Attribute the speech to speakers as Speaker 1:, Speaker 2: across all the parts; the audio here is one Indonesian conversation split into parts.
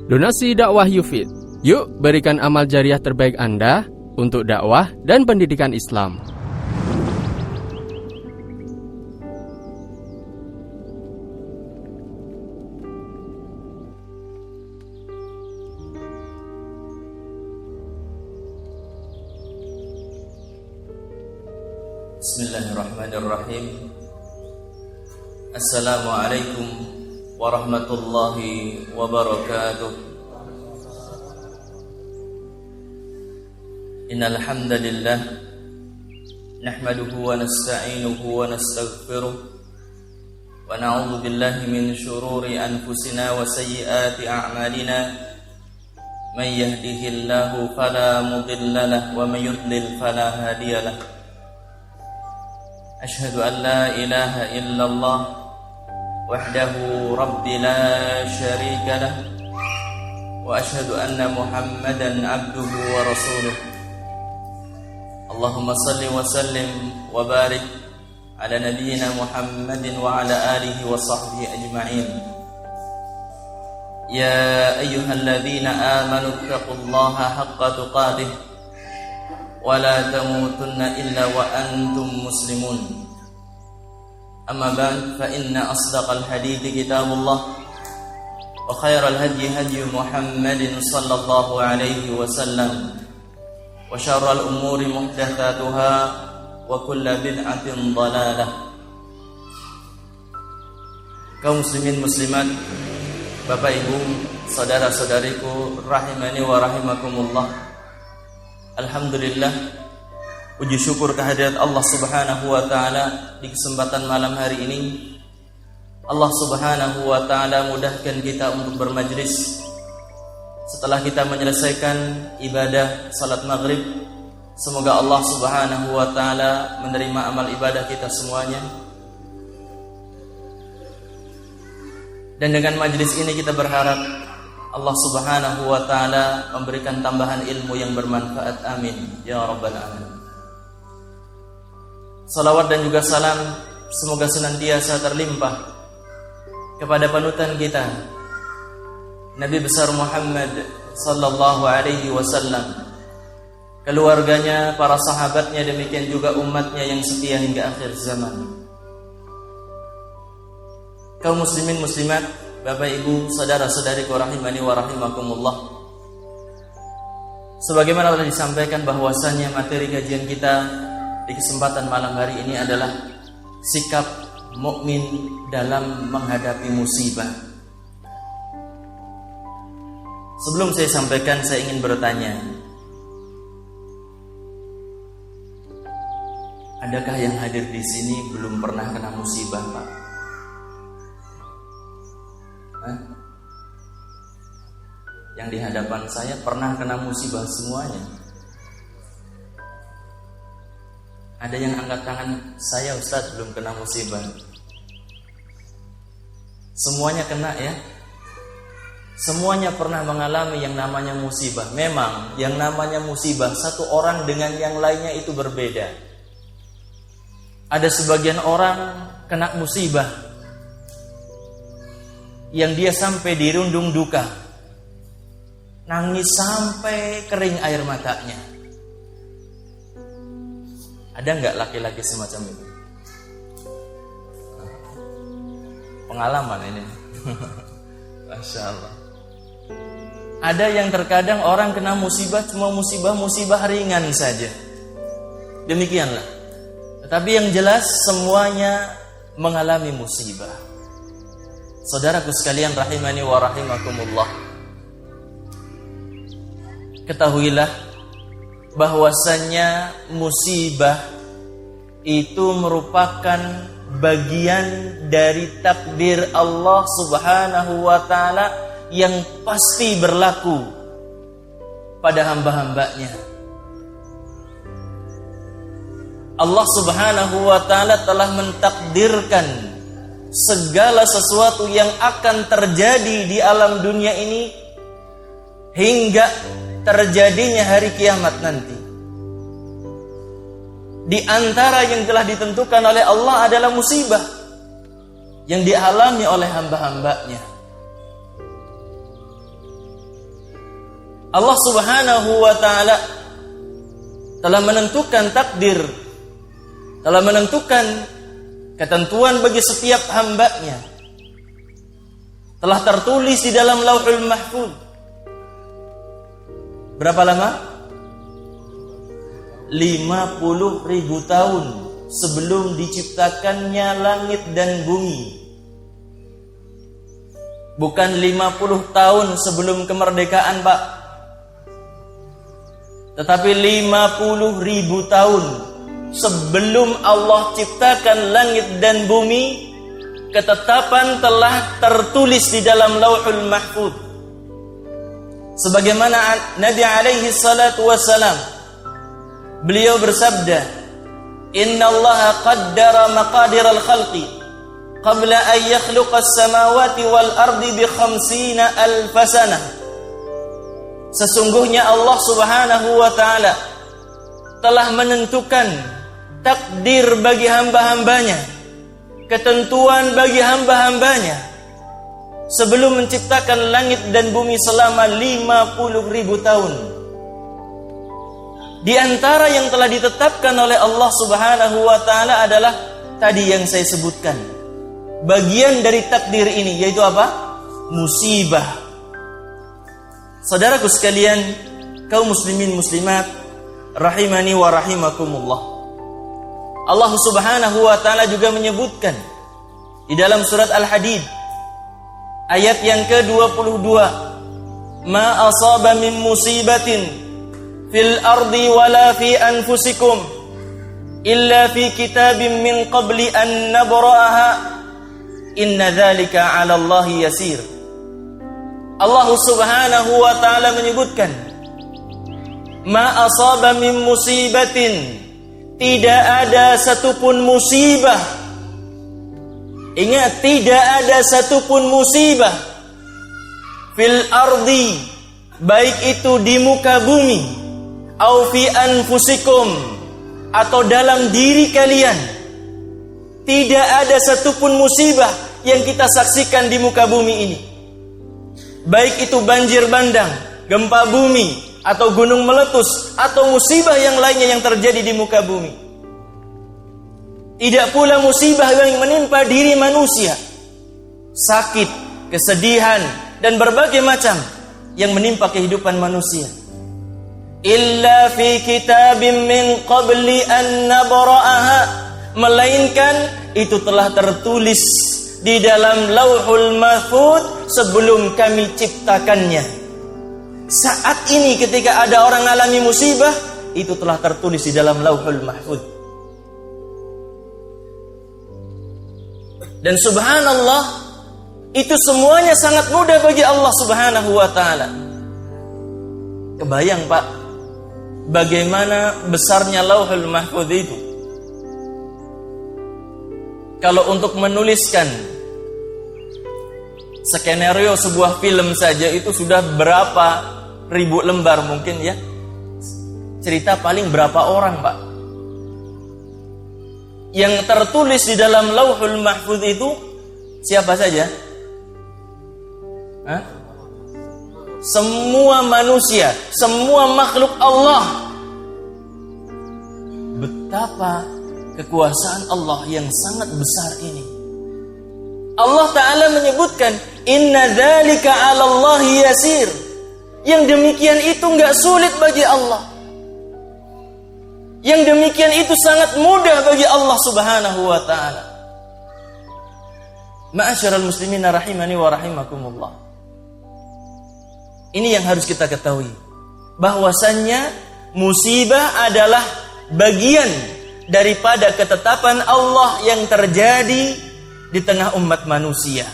Speaker 1: Donasi dakwah Yufid. Yuk berikan amal jariah terbaik Anda untuk dakwah dan pendidikan Islam.
Speaker 2: Bismillahirrahmanirrahim. Assalamualaikum warahmatullahi wabarakatuh. Innal hamdalillah nahmaduhu wa nasta'inuhu wa nastaghfiruh wa na'udzu billahi min shururi anfusina wa sayyiati a'malina. May yahdihillahu fala mudilla lahu wa may yudlil fala hadiya lahu. Asyhadu an la ilaha illallah wahdahu rabbi la syarika lah wa asyhadu anna Muhammadan abduhu wa rasuluh. Allahumma salli wa sallim wa barik ala nabiyyina Muhammadin wa ala alihi wa sahbihi ajma'in. Ya ayyuhalladzina amanu taqullaha haqqa tuqatih wa la tamutunna illa wa antum muslimun. Amma ba'd, fa inna asdaqal hadithi kitabullah wa khairal hadyi hadyu Muhammadin sallallahu alaihi wasallam wa syarral umuri muhdatsatuha wa kullu bid'atin dhalalah. Kaum muslimin muslimat, Bapak Ibu, saudara-saudariku rahimani wa rahimakumullah. Alhamdulillah, puji syukur kehadirat Allah Subhanahu wa taala di kesempatan malam hari ini. Allah Subhanahu wa taala mudahkan kita untuk bermajlis setelah kita menyelesaikan ibadah salat maghrib. Semoga Allah Subhanahu wa taala menerima amal ibadah kita semuanya. Dan dengan majlis ini kita berharap Allah Subhanahu wa taala memberikan tambahan ilmu yang bermanfaat. Amin ya rabbal alamin. Salawat dan juga salam semoga senantiasa terlimpah kepada panutan kita Nabi besar Muhammad sallallahu alaihi wasallam, keluarganya, para sahabatnya, demikian juga umatnya yang setia hingga akhir zaman. Kaum muslimin muslimat, Bapak Ibu, saudara-saudariku rahimani wa rahimakumullah. Sebagaimana telah disampaikan bahwasanya materi kajian kita di kesempatan malam hari ini adalah sikap mukmin dalam menghadapi musibah. Sebelum saya sampaikan, saya ingin bertanya, adakah yang hadir di sini belum pernah kena musibah, Pak? Yang di hadapan saya pernah kena musibah semuanya. Ada yang angkat tangan, saya Ustaz belum kena musibah. Semuanya kena ya. Semuanya pernah mengalami yang namanya musibah. Memang yang namanya musibah satu orang dengan yang lainnya itu berbeda. Ada sebagian orang kena musibah yang dia sampai dirundung duka, nangis sampai kering air matanya. Ada nggak laki-laki semacam itu? Pengalaman ini. Masya Allah. Ada yang terkadang orang kena musibah cuma musibah ringan saja. Demikianlah. Tetapi yang jelas semuanya mengalami musibah. Saudaraku sekalian rahimani wa rahimakumullah, ketahuilah bahwasannya musibah itu merupakan bagian dari takdir Allah Subhanahu wa taala yang pasti berlaku pada hamba-hambanya. Allah Subhanahu wa taala telah mentakdirkan segala sesuatu yang akan terjadi di alam dunia ini hingga terjadinya hari kiamat nanti. Di antara yang telah ditentukan oleh Allah adalah musibah yang dialami oleh hamba-hambanya. Allah Subhanahu wa ta'ala telah menentukan takdir, telah menentukan ketentuan bagi setiap hambanya, telah tertulis di dalam Lauhul Mahfuz. Berapa lama? 50.000 tahun sebelum diciptakannya langit dan bumi. Bukan 50 tahun sebelum kemerdekaan, Pak. Tetapi 50.000 tahun sebelum Allah ciptakan langit dan bumi, ketetapan telah tertulis di dalam Lauhul Mahfuz. Sebagaimana Nabi alaihi salatu wassalam, beliau bersabda, "Inna Allah qaddara maqadiral khalqi qabla an yakhluqa as-samawati wal ardi bi 50,000 sanah." Sesungguhnya Allah Subhanahu wa ta'ala telah menentukan takdir bagi hamba-hambanya, ketentuan bagi hamba-hambanya sebelum menciptakan langit dan bumi selama 50.000 tahun. Di antara yang telah ditetapkan oleh Allah Subhanahu wa ta'ala adalah tadi yang saya sebutkan. Bagian dari takdir ini yaitu apa? Musibah. Saudaraku sekalian, kaum muslimin muslimat rahimani wa rahimakumullah. Allah Subhanahu wa ta'ala juga menyebutkan di dalam surat Al-Hadid ayat yang ke-22, "Ma asaba min musibatin fil ardi wala fi anfusikum illa fi kitabim min qabli an nabra'aha inna dzalika 'ala Allahi yasir." Allah Subhanahu wa ta'ala menyebutkan, "Ma asaba min musibatin," tidak ada satupun musibah. Ingat, tidak ada satupun musibah fil ardi, baik itu di muka bumi, au fi anfusikum, atau dalam diri kalian. Tidak ada satupun musibah yang kita saksikan di muka bumi ini, baik itu banjir bandang, gempa bumi, atau gunung meletus, atau musibah yang lainnya yang terjadi di muka bumi. Tidak pula musibah yang menimpa diri manusia, sakit, kesedihan, dan berbagai macam yang menimpa kehidupan manusia. Illa fi kitabim min qabli an nabra'aha, melainkan itu telah tertulis di dalam Lauhul Mahfuz sebelum kami ciptakannya. Saat ini ketika ada orang alami musibah, itu telah tertulis di dalam Lauhul Mahfuz. Dan subhanallah, itu semuanya sangat mudah bagi Allah Subhanahu wa ta'ala. Kebayang, Pak, bagaimana besarnya Lauhul Mahfuz itu. Kalau untuk menuliskan skenario sebuah film saja itu sudah berapa ribu lembar mungkin ya. Cerita paling berapa orang, Pak? Yang tertulis di dalam Lauhul Mahfuz itu siapa saja? Hah? Semua manusia, semua makhluk Allah. Betapa kekuasaan Allah yang sangat besar ini. Allah Ta'ala menyebutkan, "Inna dzalika 'ala Allahi yasir." Yang demikian itu enggak sulit bagi Allah. Yang demikian itu sangat mudah bagi Allah Subhanahu wa ta'ala. Ma'asyiral muslimin rahimani wa rahimakumullah. Ini yang harus kita ketahui, bahwasannya musibah adalah bagian daripada ketetapan Allah yang terjadi di tengah umat manusia.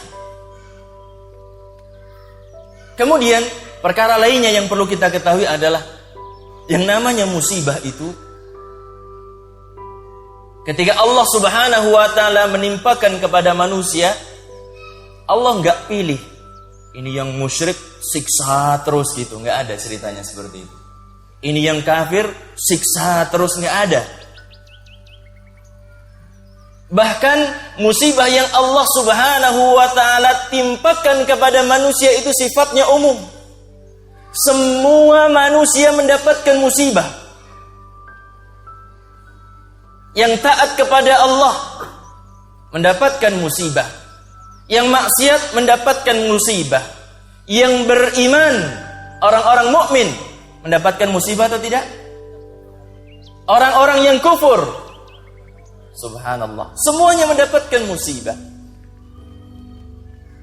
Speaker 2: Kemudian perkara lainnya yang perlu kita ketahui adalah yang namanya musibah itu, ketika Allah Subhanahu wa ta'ala menimpakan kepada manusia, Allah enggak pilih ini yang musyrik siksa terus gitu, enggak ada ceritanya seperti itu. Ini yang kafir siksa terus, enggak ada. Bahkan musibah yang Allah Subhanahu wa ta'ala timpakan kepada manusia itu sifatnya umum. Semua manusia mendapatkan musibah. Yang taat kepada Allah mendapatkan musibah. Yang maksiat mendapatkan musibah. Yang beriman, orang-orang mukmin mendapatkan musibah atau tidak? Orang-orang yang kufur, subhanallah, semuanya mendapatkan musibah.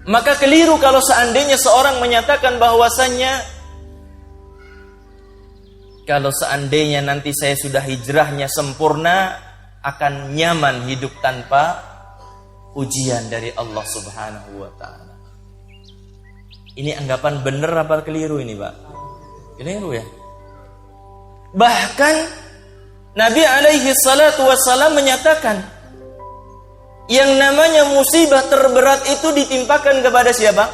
Speaker 2: Maka keliru kalau seandainya seorang menyatakan bahwasannya kalau seandainya nanti saya sudah hijrahnya sempurna, akan nyaman hidup tanpa ujian dari Allah Subhanahu wa ta'ala. Ini anggapan benar apa keliru ini, Pak? Keliru ya? Bahkan Nabi alaihi salatu wassalam menyatakan yang namanya musibah terberat itu ditimpakan kepada siapa?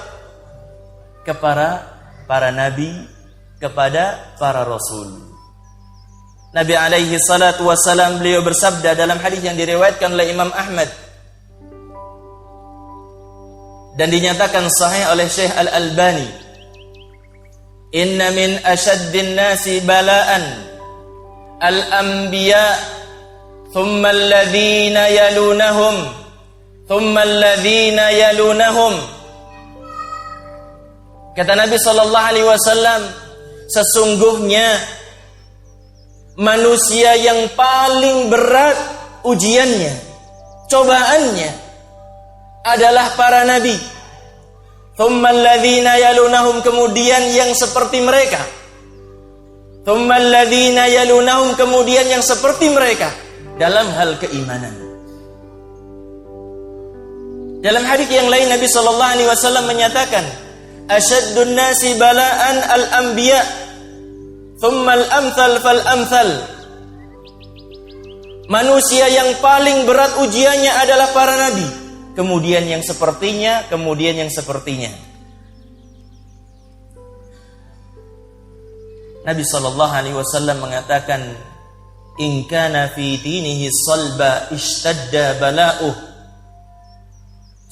Speaker 2: Kepada para nabi, kepada para rasul. Nabi alaihi salatu wassalam beliau bersabda dalam hadis yang diriwayatkan oleh Imam Ahmad dan dinyatakan sahih oleh Syekh Al-Albani, inna min asyaddin nasi bala'an al-anbiya thumma alladhina yalunahum thumma alladhina yalunahum. Kata Nabi sallallahu alaihi wasallam, sesungguhnya manusia yang paling berat ujiannya, cobaannya adalah para nabi. Thumma alladhina yalunahum, kemudian yang seperti mereka. Thumma alladhina yalunahum, kemudian yang seperti mereka dalam hal keimanan. Dalam hadis yang lain Nabi sallallahu alaihi wasallam menyatakan, asyaddun nasi bala'an al-anbiya thumma al-amthal fal-amthal. Manusia yang paling berat ujiannya adalah para nabi, kemudian yang sepertinya, kemudian yang sepertinya. Nabi sallallahu alaihi wasallam mengatakan, in kana fi dinihi salba ishtadda bala'uh.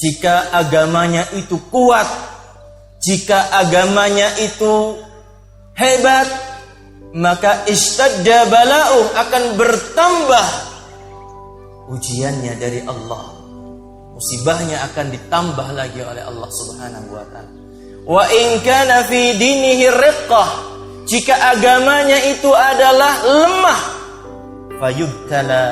Speaker 2: Jika agamanya itu kuat, jika agamanya itu hebat, maka ishtadda bala'uh, akan bertambah ujiannya dari Allah. Musibahnya akan ditambah lagi oleh Allah Subhanahu wa ta'ala. Wa in kana fi dinihi riqqah, jika agamanya itu adalah lemah, fayubtala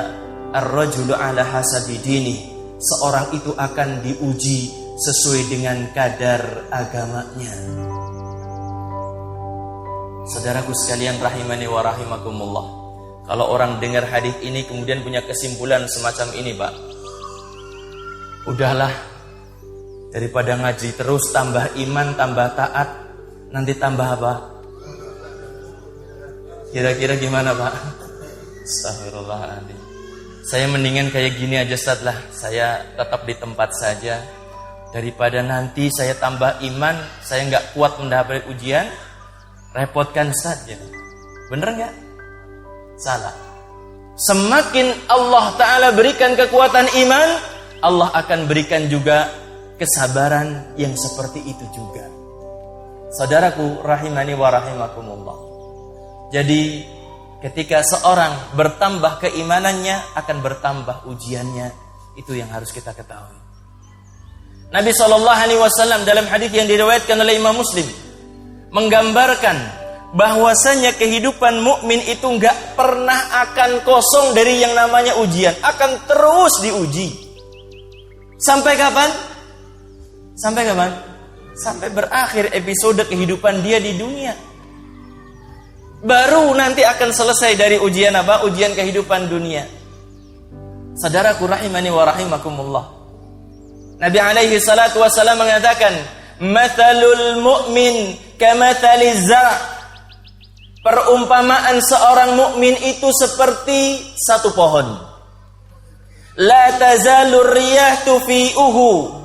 Speaker 2: ar-rajulu ala hasabi dinihi, seorang itu akan diuji sesuai dengan kadar agamanya. Saudaraku sekalian rahimani wa rahimakumullah, kalau orang dengar hadis ini kemudian punya kesimpulan semacam ini, Pak, udahlah, daripada ngaji terus tambah iman, tambah taat, nanti tambah apa? Kira-kira gimana, Pak? Astagfirullahaladzim. Saya mendingan kayak gini aja, Ustaz lah. Saya tetap di tempat saja, daripada nanti saya tambah iman, saya nggak kuat mendapat ujian, repotkan saja. Bener nggak? Salah. Semakin Allah Ta'ala berikan kekuatan iman, Allah akan berikan juga kesabaran yang seperti itu juga. Saudaraku rahimani wa rahimakumullah. Jadi ketika seorang bertambah keimanannya, akan bertambah ujiannya. Itu yang harus kita ketahui. Nabi SAW dalam hadis yang diriwayatkan oleh Imam Muslim menggambarkan bahwasanya kehidupan mukmin itu nggak pernah akan kosong dari yang namanya ujian, akan terus diuji. Sampai kapan? Sampai kapan? Sampai berakhir episode kehidupan dia di dunia. Baru nanti akan selesai dari ujian apa? Ujian kehidupan dunia. Saudaraku rahimani wa rahimakumullah, Nabi alaihi salatu wassalam mengatakan, mathalul mu'min kamathaliz zar'. Perumpamaan seorang mukmin itu seperti satu pohon. La tazalur riyah tufi'uhu.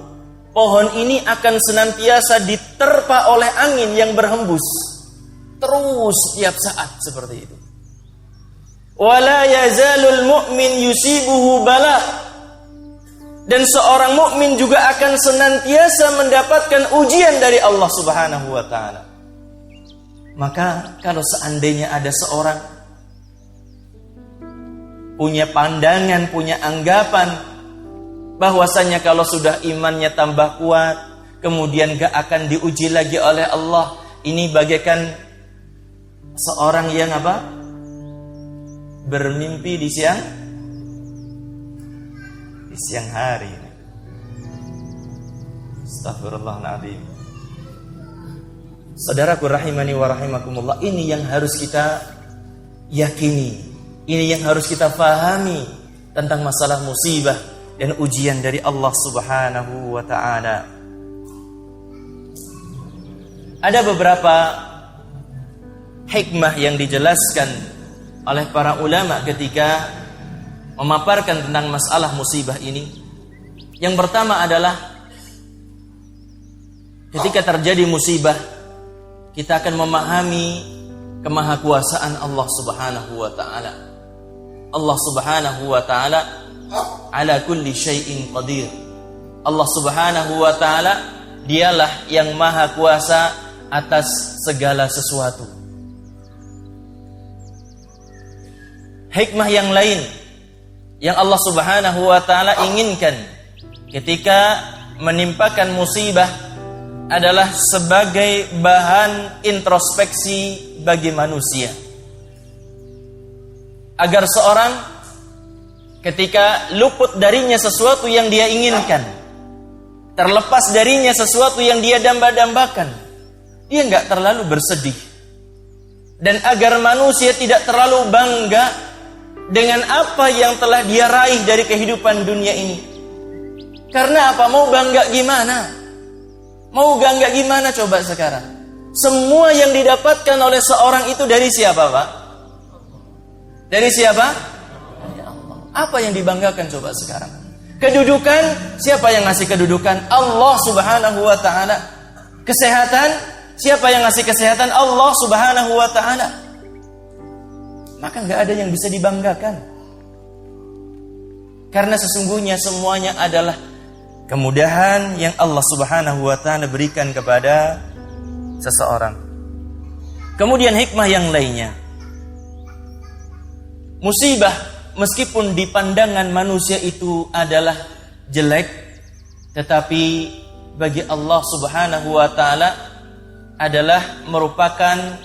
Speaker 2: Pohon ini akan senantiasa diterpa oleh angin yang berhembus. Terus setiap saat seperti itu. Wala yazalul mu'min yusibuhu bala. Dan seorang mukmin juga akan senantiasa mendapatkan ujian dari Allah Subhanahu wa ta'ala. Maka kalau seandainya ada seorang punya pandangan, punya anggapan bahwasanya kalau sudah imannya tambah kuat, kemudian gak akan diuji lagi oleh Allah, ini bagaikan seorang yang bermimpi di siang hari. Astaghfirullahaladzim. Saudaraku rahimani wa rahimakumullah, ini yang harus kita yakini, ini yang harus kita fahami tentang masalah musibah dan ujian dari Allah Subhanahu wa ta'ala. Ada beberapa hikmah yang dijelaskan oleh para ulama ketika memaparkan tentang masalah musibah ini. Yang pertama adalah ketika terjadi musibah, kita akan memahami kemahakuasaan Allah Subhanahu wa ta'ala. Allah Subhanahu wa ta'ala ala kulli syai'in qadir. Allah Subhanahu wa ta'ala dialah yang maha kuasa atas segala sesuatu. Hikmah yang lain yang Allah Subhanahu wa ta'ala inginkan ketika menimpakan musibah adalah sebagai bahan introspeksi bagi manusia, agar seorang ketika luput darinya sesuatu yang dia inginkan, terlepas darinya sesuatu yang dia damba-dambakan, dia enggak terlalu bersedih. Dan agar manusia tidak terlalu bangga dengan apa yang telah dia raih dari kehidupan dunia ini. Karena apa? Mau bangga gimana? Mau bangga gimana coba sekarang? Semua yang didapatkan oleh seorang itu dari siapa, Pak? Dari siapa? Dari Allah. Apa yang dibanggakan coba sekarang? Kedudukan, siapa yang ngasih kedudukan? Allah Subhanahu wa ta'ala. Kesehatan, siapa yang ngasih kesehatan? Allah Subhanahu wa ta'ala. Maka gak ada yang bisa dibanggakan. Karena sesungguhnya semuanya adalah kemudahan yang Allah Subhanahu wa ta'ala berikan kepada seseorang. Kemudian hikmah yang lainnya, musibah meskipun di pandangan manusia itu adalah jelek, tetapi bagi Allah Subhanahu wa ta'ala adalah merupakan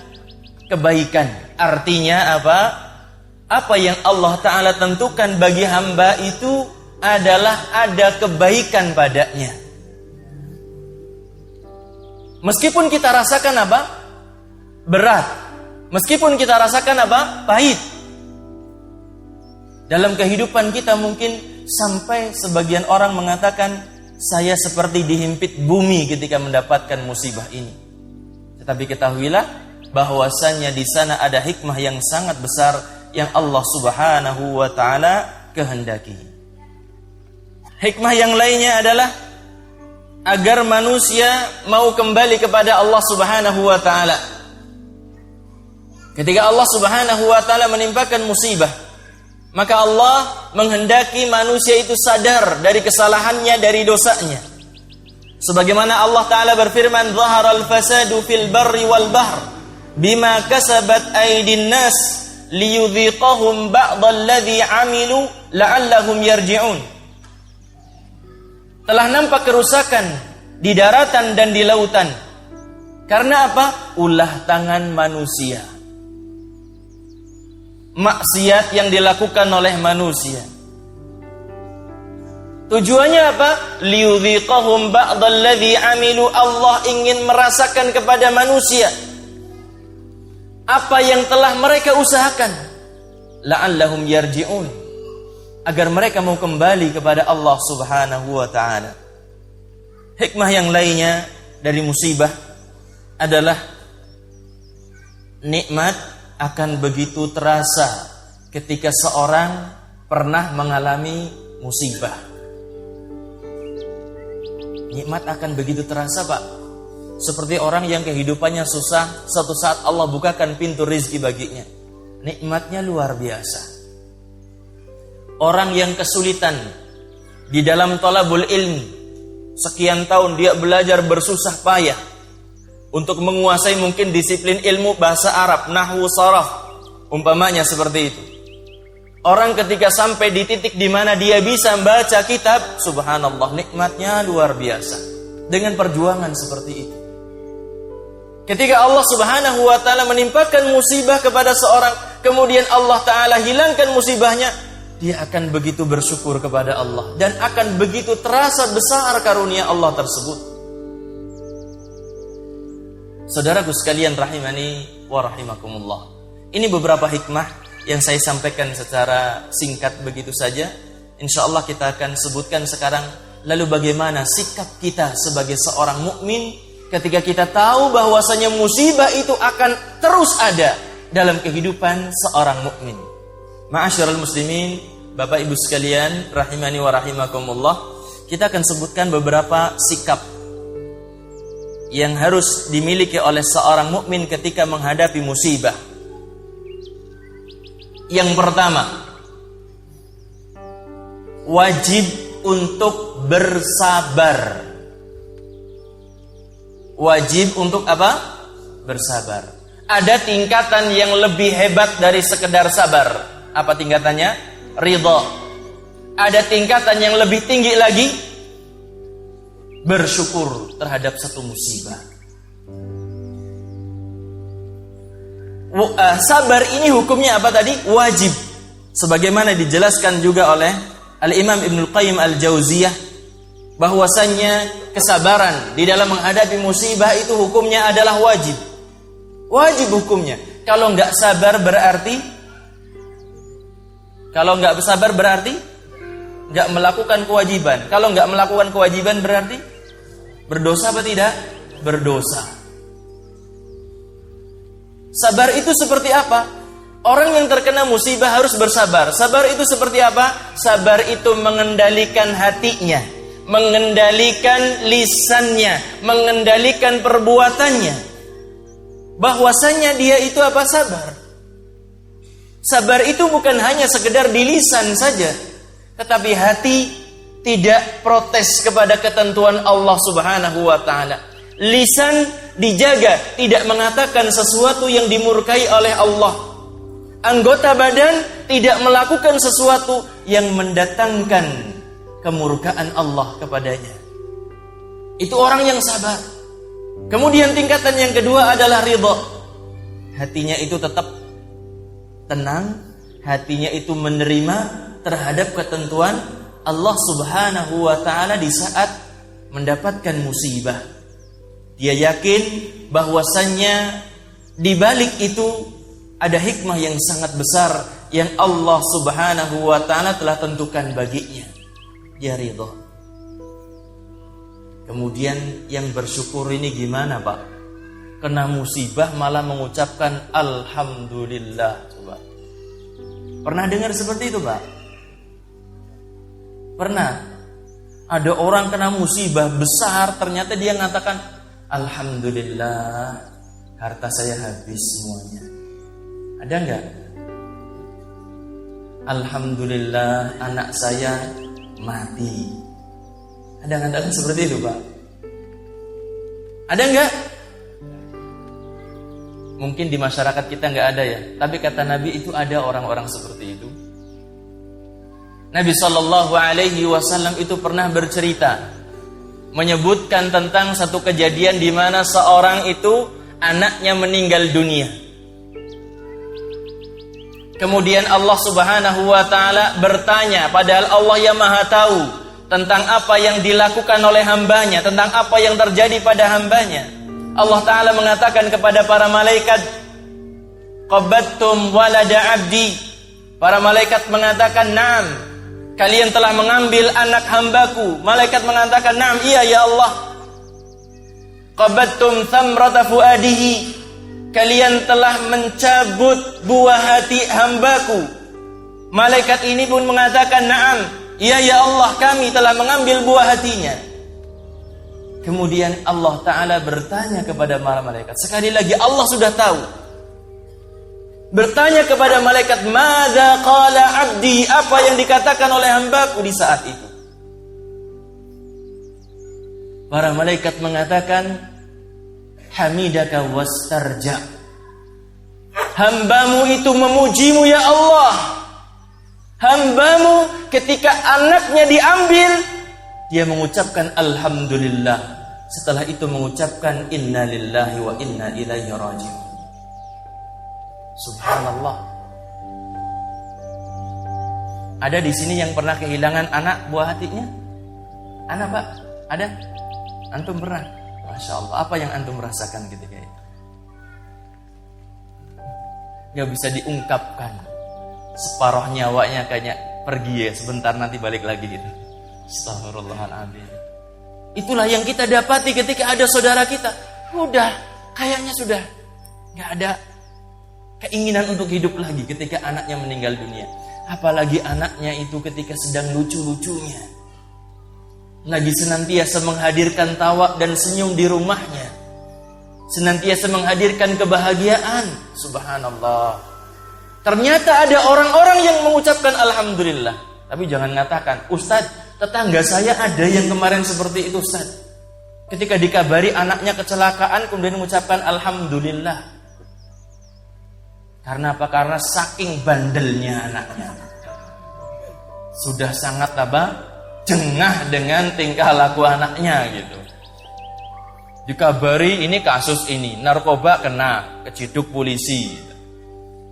Speaker 2: kebaikan. Artinya apa? Apa yang Allah ta'ala tentukan bagi hamba itu adalah ada kebaikan padanya. Meskipun kita rasakan apa? Berat. Meskipun kita rasakan apa? Pahit. Dalam kehidupan kita mungkin sampai sebagian orang mengatakan, saya seperti dihimpit bumi ketika mendapatkan musibah ini. Tetapi ketahuilah bahwasanya di sana ada hikmah yang sangat besar yang Allah Subhanahu wa ta'ala kehendaki. Hikmah yang lainnya adalah agar manusia mau kembali kepada Allah Subhanahu wa ta'ala. Ketika Allah Subhanahu wa ta'ala menimpakan musibah, maka Allah menghendaki manusia itu sadar dari kesalahannya, dari dosanya. Sebagaimana Allah ta'ala berfirman, "Zaharal fasadu fil barri wal bahr bima kasabat aydin nas liyudhiqahum ba'dalladzi 'amilu la'allahum yarji'un." Telah nampak kerusakan di daratan dan di lautan. Karena apa? Ulah tangan manusia. Maksiat yang dilakukan oleh manusia. Tujuannya apa? Liyudhiqahum ba'dalladzi 'amilu. Allah ingin merasakan kepada manusia apa yang telah mereka usahakan. La'allahum yarji'un. Agar mereka mau kembali kepada Allah Subhanahu wa ta'ala. Hikmah yang lainnya dari musibah adalah nikmat akan begitu terasa ketika seorang pernah mengalami musibah. Nikmat akan begitu terasa, Pak. Seperti orang yang kehidupannya susah, suatu saat Allah bukakan pintu rezeki baginya. Nikmatnya luar biasa. Orang yang kesulitan di dalam thalabul ilmi, sekian tahun dia belajar bersusah payah, untuk menguasai mungkin disiplin ilmu bahasa Arab, nahwu, sharaf, umpamanya seperti itu. Orang ketika sampai di titik di mana dia bisa membaca kitab, subhanallah, nikmatnya luar biasa dengan perjuangan seperti itu. Ketika Allah Subhanahu wa taala menimpakan musibah kepada seorang, kemudian Allah taala hilangkan musibahnya, dia akan begitu bersyukur kepada Allah dan akan begitu terasa besar karunia Allah tersebut. Saudaraku sekalian rahimani wa rahimakumullah. Ini beberapa hikmah yang saya sampaikan secara singkat begitu saja. Insyaallah kita akan sebutkan sekarang, lalu bagaimana sikap kita sebagai seorang mukmin ketika kita tahu bahwasanya musibah itu akan terus ada dalam kehidupan seorang mukmin. Ma'asyiral muslimin, Bapak Ibu sekalian, rahimani wa rahimakumullah, kita akan sebutkan beberapa sikap yang harus dimiliki oleh seorang mukmin ketika menghadapi musibah. Yang pertama, wajib untuk bersabar. Wajib untuk apa? Bersabar. Ada tingkatan yang lebih hebat dari sekedar sabar. Apa tingkatannya? Ridha. Ada tingkatan yang lebih tinggi lagi, bersyukur terhadap satu musibah. Sabar ini hukumnya apa tadi? Wajib. Sebagaimana dijelaskan juga oleh Al-Imam Ibnul Qayyim Al-Jauziyah, bahwasannya kesabaran di dalam menghadapi musibah itu hukumnya adalah wajib. Wajib hukumnya. Kalau nggak sabar berarti nggak melakukan kewajiban. Kalau nggak melakukan kewajiban berarti berdosa apa tidak? Berdosa. Sabar itu seperti apa? Orang yang terkena musibah harus bersabar. Sabar itu seperti apa? Sabar itu mengendalikan hatinya, mengendalikan lisannya, mengendalikan perbuatannya. Bahwasanya dia itu apa? Sabar. Sabar itu bukan hanya sekedar di lisan saja, tetapi hati tidak protes kepada ketentuan Allah Subhanahu wa taala. Lisan dijaga tidak mengatakan sesuatu yang dimurkai oleh Allah. Anggota badan tidak melakukan sesuatu yang mendatangkan kemurkaan Allah kepadanya. Itu orang yang sabar. Kemudian tingkatan yang kedua adalah ridha. Hatinya itu tetap tenang, hatinya itu menerima terhadap ketentuan Allah Subhanahu wa taala di saat mendapatkan musibah. Dia yakin bahwasannya di balik itu ada hikmah yang sangat besar yang Allah Subhanahu wa taala telah tentukan baginya. Dia ridha. Kemudian yang bersyukur ini gimana, Pak? Kena musibah malah mengucapkan alhamdulillah. Coba. Pernah dengar seperti itu, Pak? Pernah. Ada orang kena musibah besar, ternyata dia mengatakan alhamdulillah, harta saya habis semuanya. Ada enggak? Alhamdulillah, anak saya mati. Ada enggak seperti itu, Pak? Ada enggak? Mungkin di masyarakat kita enggak ada ya, tapi kata Nabi itu ada orang-orang seperti itu. Nabi SAW itu pernah bercerita, menyebutkan tentang satu kejadian di mana seorang itu anaknya meninggal dunia. Kemudian Allah Subhanahu wa taala bertanya, padahal Allah yang Maha tahu tentang apa yang dilakukan oleh hambanya, tentang apa yang terjadi pada hambanya. Allah taala mengatakan kepada para malaikat, qabattum walada abdi. Para malaikat mengatakan, "Na'am, kalian telah mengambil anak hambaku." Malaikat mengatakan, "Na'am, iya ya Allah." Qabattum thamrata fuadihi. Kalian telah mencabut buah hati hambaku. Malaikat ini pun mengatakan, "Na'am, iya ya Allah, kami telah mengambil buah hatinya." Kemudian Allah Ta'ala bertanya kepada para malaikat. Sekali lagi Allah sudah tahu. Bertanya kepada malaikat, "Madza qala abdi?" Apa yang dikatakan oleh hambaku di saat itu? Para malaikat mengatakan, hamidaka wastarja. Hambamu itu memujimu ya Allah. Hambamu ketika anaknya diambil, dia mengucapkan alhamdulillah. Setelah itu mengucapkan inna lillahi wa inna ilaihi raji'un. Subhanallah. Ada di sini yang pernah kehilangan anak buah hatinya? Anak, Pak? Ada? Antum pernah? Masya Allah. Apa yang antum rasakan ketika itu? Gak bisa diungkapkan. Separuh nyawanya kayaknya pergi ya, sebentar nanti balik lagi gitu. Astaghfirullahaladzim. Itulah yang kita dapati ketika ada saudara kita. Udah, kayaknya sudah gak ada keinginan untuk hidup lagi ketika anaknya meninggal dunia. Apalagi anaknya itu ketika sedang lucu-lucunya, lagi senantiasa menghadirkan tawa dan senyum di rumahnya, senantiasa menghadirkan kebahagiaan. Subhanallah. Ternyata ada orang-orang yang mengucapkan alhamdulillah. Tapi jangan mengatakan, Ustaz, tetangga saya ada yang kemarin seperti itu, Ustaz. Ketika dikabari anaknya kecelakaan kemudian mengucapkan alhamdulillah. Karena apa? Karena saking bandelnya anaknya. Sudah sangat jengah dengan tingkah laku anaknya gitu. Dikabari ini kasus ini, narkoba kena, keciduk polisi.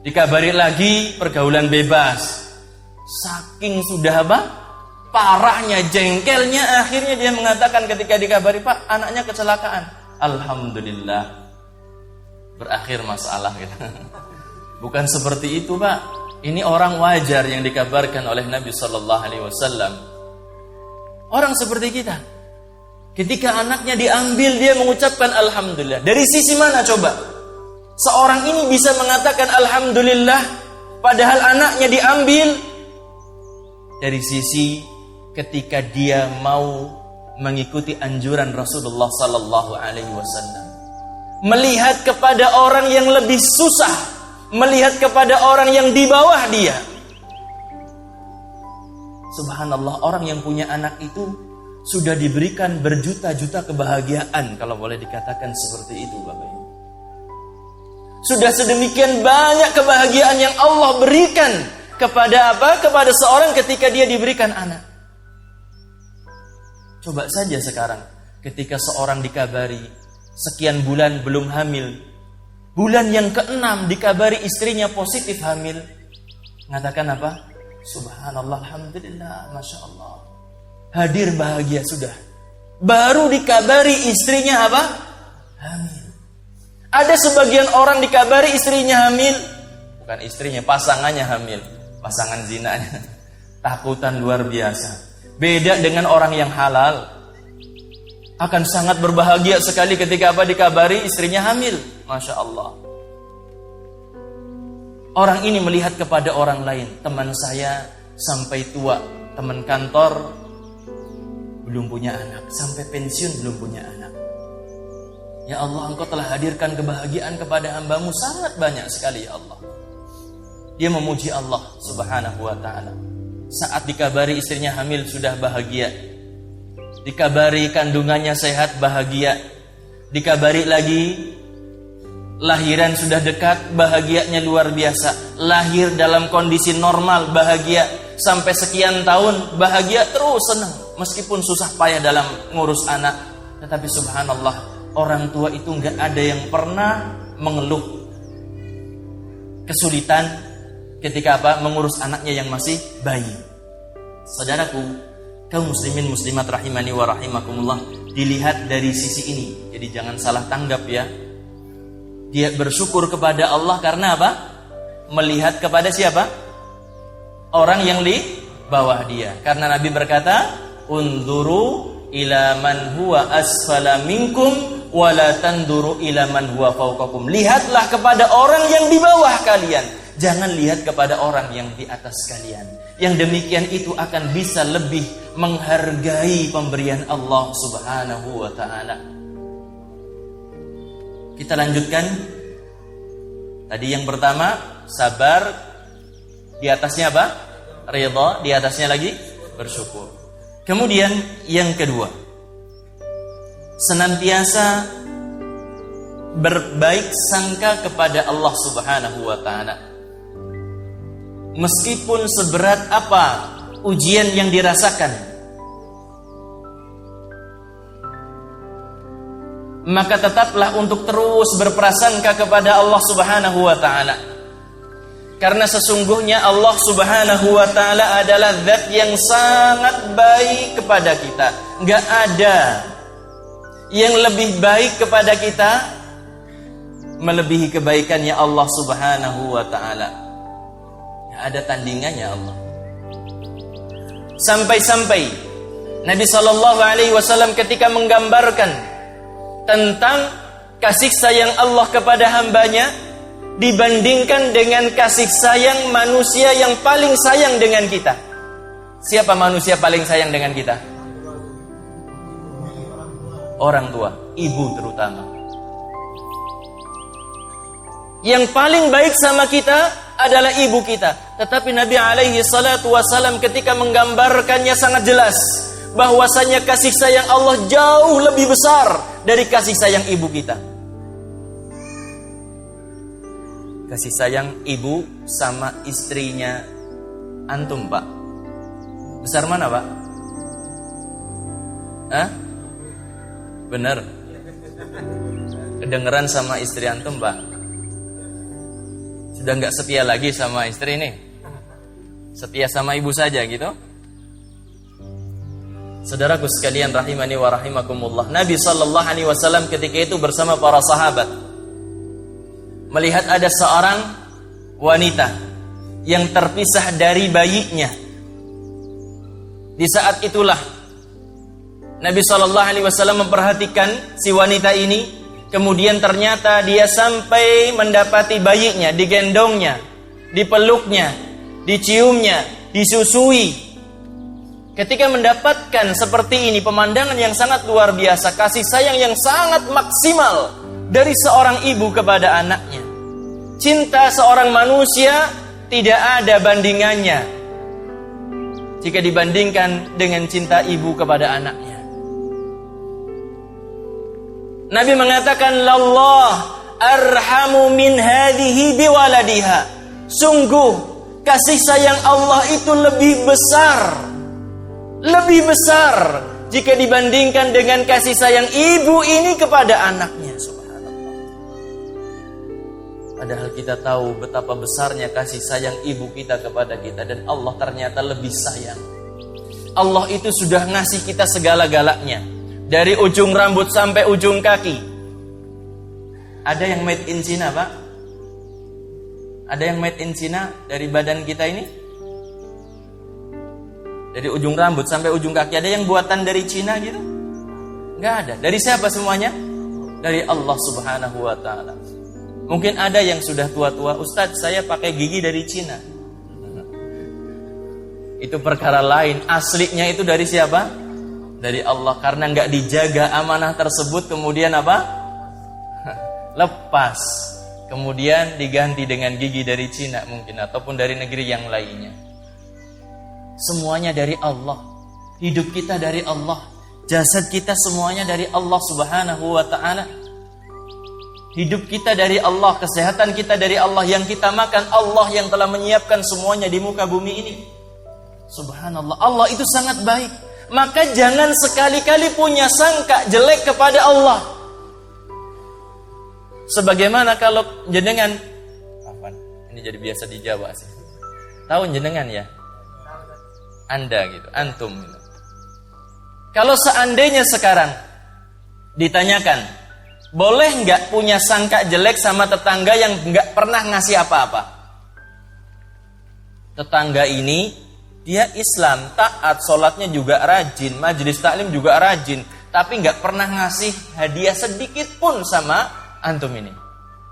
Speaker 2: Dikabari lagi pergaulan bebas. Saking sudah parahnya, jengkelnya, akhirnya dia mengatakan ketika dikabari, Pak, anaknya kecelakaan. Alhamdulillah. Berakhir masalah gitu. Bukan seperti itu, Pak. Ini orang wajar yang dikabarkan oleh Nabi Sallallahu Alaihi Wasallam. Orang seperti kita. Ketika anaknya diambil, dia mengucapkan alhamdulillah. Dari sisi mana coba? Seorang ini bisa mengatakan alhamdulillah, padahal anaknya diambil. Dari sisi ketika dia mau mengikuti anjuran Rasulullah Sallallahu Alaihi Wasallam, melihat kepada orang yang lebih susah, melihat kepada orang yang di bawah dia. Subhanallah, orang yang punya anak itu sudah diberikan berjuta-juta kebahagiaan, kalau boleh dikatakan seperti itu, Bapak Ibu. Sudah sedemikian banyak kebahagiaan yang Allah berikan kepada apa? Kepada seorang ketika dia diberikan anak. Coba saja sekarang ketika seorang dikabari sekian bulan belum hamil, bulan yang ke-6 dikabari istrinya positif hamil, mengatakan apa? Subhanallah, alhamdulillah, Masya Allah. Hadir bahagia sudah. Baru dikabari istrinya apa? Hamil. Ada sebagian orang dikabari istrinya hamil, bukan istrinya, pasangannya hamil, pasangan zinanya. Takutan luar biasa. Beda dengan orang yang halal. Akan sangat berbahagia sekali ketika apa? Dikabari istrinya hamil. Masya Allah. Orang ini melihat kepada orang lain. Teman saya sampai tua, teman kantor belum punya anak, sampai pensiun belum punya anak. Ya Allah, Engkau telah hadirkan kebahagiaan kepada hamba-Mu sangat banyak sekali, ya Allah. Dia memuji Allah Subhanahu wa ta'ala. Saat dikabari istrinya hamil sudah bahagia. Dikabari kandungannya sehat, bahagia. Dikabari lagi lahiran sudah dekat, bahagianya luar biasa. Lahir dalam kondisi normal, bahagia. Sampai sekian tahun, bahagia terus, senang. Meskipun susah payah dalam ngurus anak. Tetapi subhanallah, orang tua itu gak ada yang pernah mengeluh kesulitan ketika apa? Mengurus anaknya yang masih bayi. Saudaraku, kaum muslimin muslimat rahimani wa rahimakumullah, dilihat dari sisi ini. Jadi jangan salah tanggap ya. Dia bersyukur kepada Allah karena apa? Melihat kepada siapa? Orang yang di bawah dia. Karena Nabi berkata, "Unzuru ila man huwa asfala minkum wa la tanduru ila man huwa fawqakum." Lihatlah kepada orang yang di bawah kalian. Jangan lihat kepada orang yang di atas kalian. Yang demikian itu akan bisa lebih menghargai pemberian Allah Subhanahu wa ta'ala. Kita lanjutkan. Tadi yang pertama, sabar. Di atasnya apa? Ridha. Di atasnya lagi bersyukur. Kemudian yang kedua, senantiasa berbaik sangka kepada Allah Subhanahu wa taala. Meskipun seberat apa ujian yang dirasakan, maka tetaplah untuk terus berprasangka kepada Allah Subhanahu wa taala. Karena sesungguhnya Allah Subhanahu wa taala adalah zat yang sangat baik kepada kita. Enggak ada yang lebih baik kepada kita melebihi kebaikannya Allah Subhanahu wa taala. Enggak ada tandingannya Allah. Sampai-sampai Nabi sallallahu alaihi wasallam ketika menggambarkan tentang kasih sayang Allah kepada hambanya dibandingkan dengan kasih sayang manusia yang paling sayang dengan kita. Siapa manusia paling sayang dengan kita? Orang tua, ibu terutama. Yang paling baik sama kita adalah ibu kita. Tetapi Nabi alaihi salatu wasallam ketika menggambarkannya sangat jelas bahwasanya kasih sayang Allah jauh lebih besar dari kasih sayang ibu kita. Kasih sayang ibu sama istrinya antum, Pak. Besar mana, Pak? Hah? Bener. Kedengeran sama istri antum, Pak. Sudah nggak setia lagi sama istri ini? Setia sama ibu saja gitu? Saudaraku sekalian rahimani wa rahimakumullah. Nabi sallallahu alaihi wasallam ketika itu bersama para sahabat melihat ada seorang wanita yang terpisah dari bayinya. Di saat itulah Nabi SAW memperhatikan si wanita ini. Kemudian ternyata dia sampai mendapati bayinya, digendongnya, dipeluknya, diciumnya, disusui. Ketika mendapatkan seperti ini, pemandangan yang sangat luar biasa, kasih sayang yang sangat maksimal dari seorang ibu kepada anaknya. Cinta seorang manusia tidak ada bandingannya jika dibandingkan dengan cinta ibu kepada anaknya. Nabi mengatakan, "Lallah arhamu min hadhihi biwaladiha." Sungguh kasih sayang Allah itu lebih besar jika dibandingkan dengan kasih sayang ibu ini kepada anaknya. Padahal kita tahu betapa besarnya kasih sayang ibu kita kepada kita. Dan Allah ternyata lebih sayang. Allah itu sudah ngasih kita segala-galanya. Dari ujung rambut sampai ujung kaki. Ada yang made in China, Pak? Ada yang made in China dari badan kita ini? Dari ujung rambut sampai ujung kaki. Ada yang buatan dari China gitu? Nggak ada. Dari siapa semuanya? Dari Allah Subhanahu wa ta'ala. Mungkin ada yang sudah tua-tua, Ustadz saya pakai gigi dari Cina. Itu perkara lain. Aslinya itu dari siapa? Dari Allah. Karena nggak dijaga amanah tersebut, kemudian apa? Lepas. Kemudian diganti dengan gigi dari Cina mungkin, ataupun dari negeri yang lainnya. Semuanya dari Allah. Hidup kita dari Allah. Jasad kita semuanya dari Allah Subhanahu wa ta'ala. Hidup kita dari Allah, kesehatan kita dari Allah, yang kita makan Allah yang telah menyiapkan semuanya di muka bumi ini. Subhanallah, Allah itu sangat baik. Maka jangan sekali-kali punya sangka jelek kepada Allah. Sebagaimana kalau jenengan, ini jadi biasa di Jawa sih. Tahu jenengan ya? Anda gitu, antum gitu. Kalau seandainya sekarang ditanyakan, boleh nggak punya sangka jelek sama tetangga yang nggak pernah ngasih apa-apa? Tetangga ini dia Islam, taat, sholatnya juga rajin, majelis taklim juga rajin, tapi nggak pernah ngasih hadiah sedikit pun sama antum ini.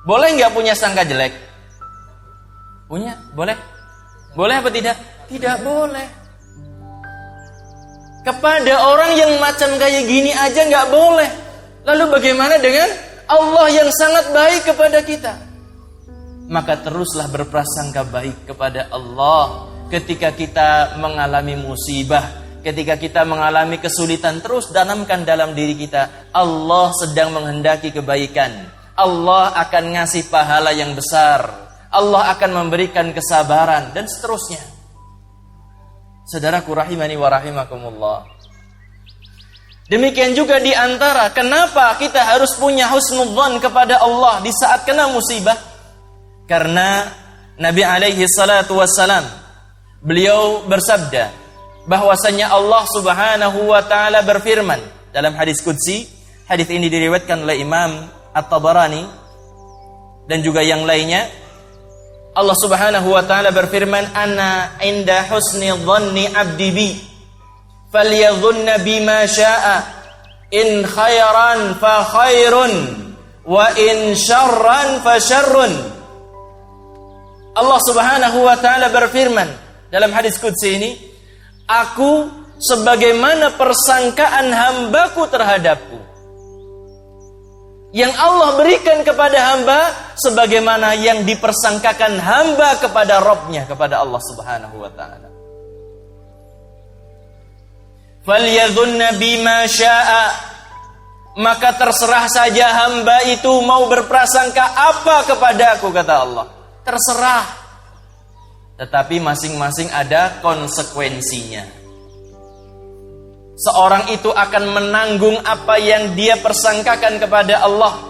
Speaker 2: Boleh nggak punya sangka jelek? Punya? Boleh? Boleh apa tidak? Tidak boleh. Kepada orang yang macam kayak gini aja nggak boleh. Lalu bagaimana dengan Allah yang sangat baik kepada kita? Maka teruslah berprasangka baik kepada Allah. Ketika kita mengalami musibah, ketika kita mengalami kesulitan, terus tanamkan dalam diri kita, Allah sedang menghendaki kebaikan. Allah akan ngasih pahala yang besar, Allah akan memberikan kesabaran, dan seterusnya. Saudaraku rahimani wa rahimakumullah. Demikian juga di antara kenapa kita harus punya husnudzan kepada Allah di saat kena musibah. Karena Nabi alaihi salatu wassalam, beliau bersabda bahwasanya Allah Subhanahu wa taala berfirman dalam hadis qudsi. Hadis ini diriwayatkan oleh Imam At-Tabarani dan juga yang lainnya. Allah Subhanahu wa taala berfirman, "Ana inda husni dhanni 'abdi bi, falyadhunna bima syaa, in khairan fa khairun wa in syarran fa syarrun." Allah Subhanahu wa taala berfirman dalam hadis qudsi ini, "Aku sebagaimana persangkaan hambaku terhadapku. Yang Allah berikan kepada hamba sebagaimana yang dipersangkakan hamba kepada Rabbnya, kepada Allah Subhanahu wa ta'ala. Falyadhunna bima syaa, maka terserah saja hamba itu mau berprasangka apa kepada aku, kata Allah. Terserah. Tetapi masing-masing ada konsekuensinya. Seorang itu akan menanggung apa yang dia persangkakan kepada Allah.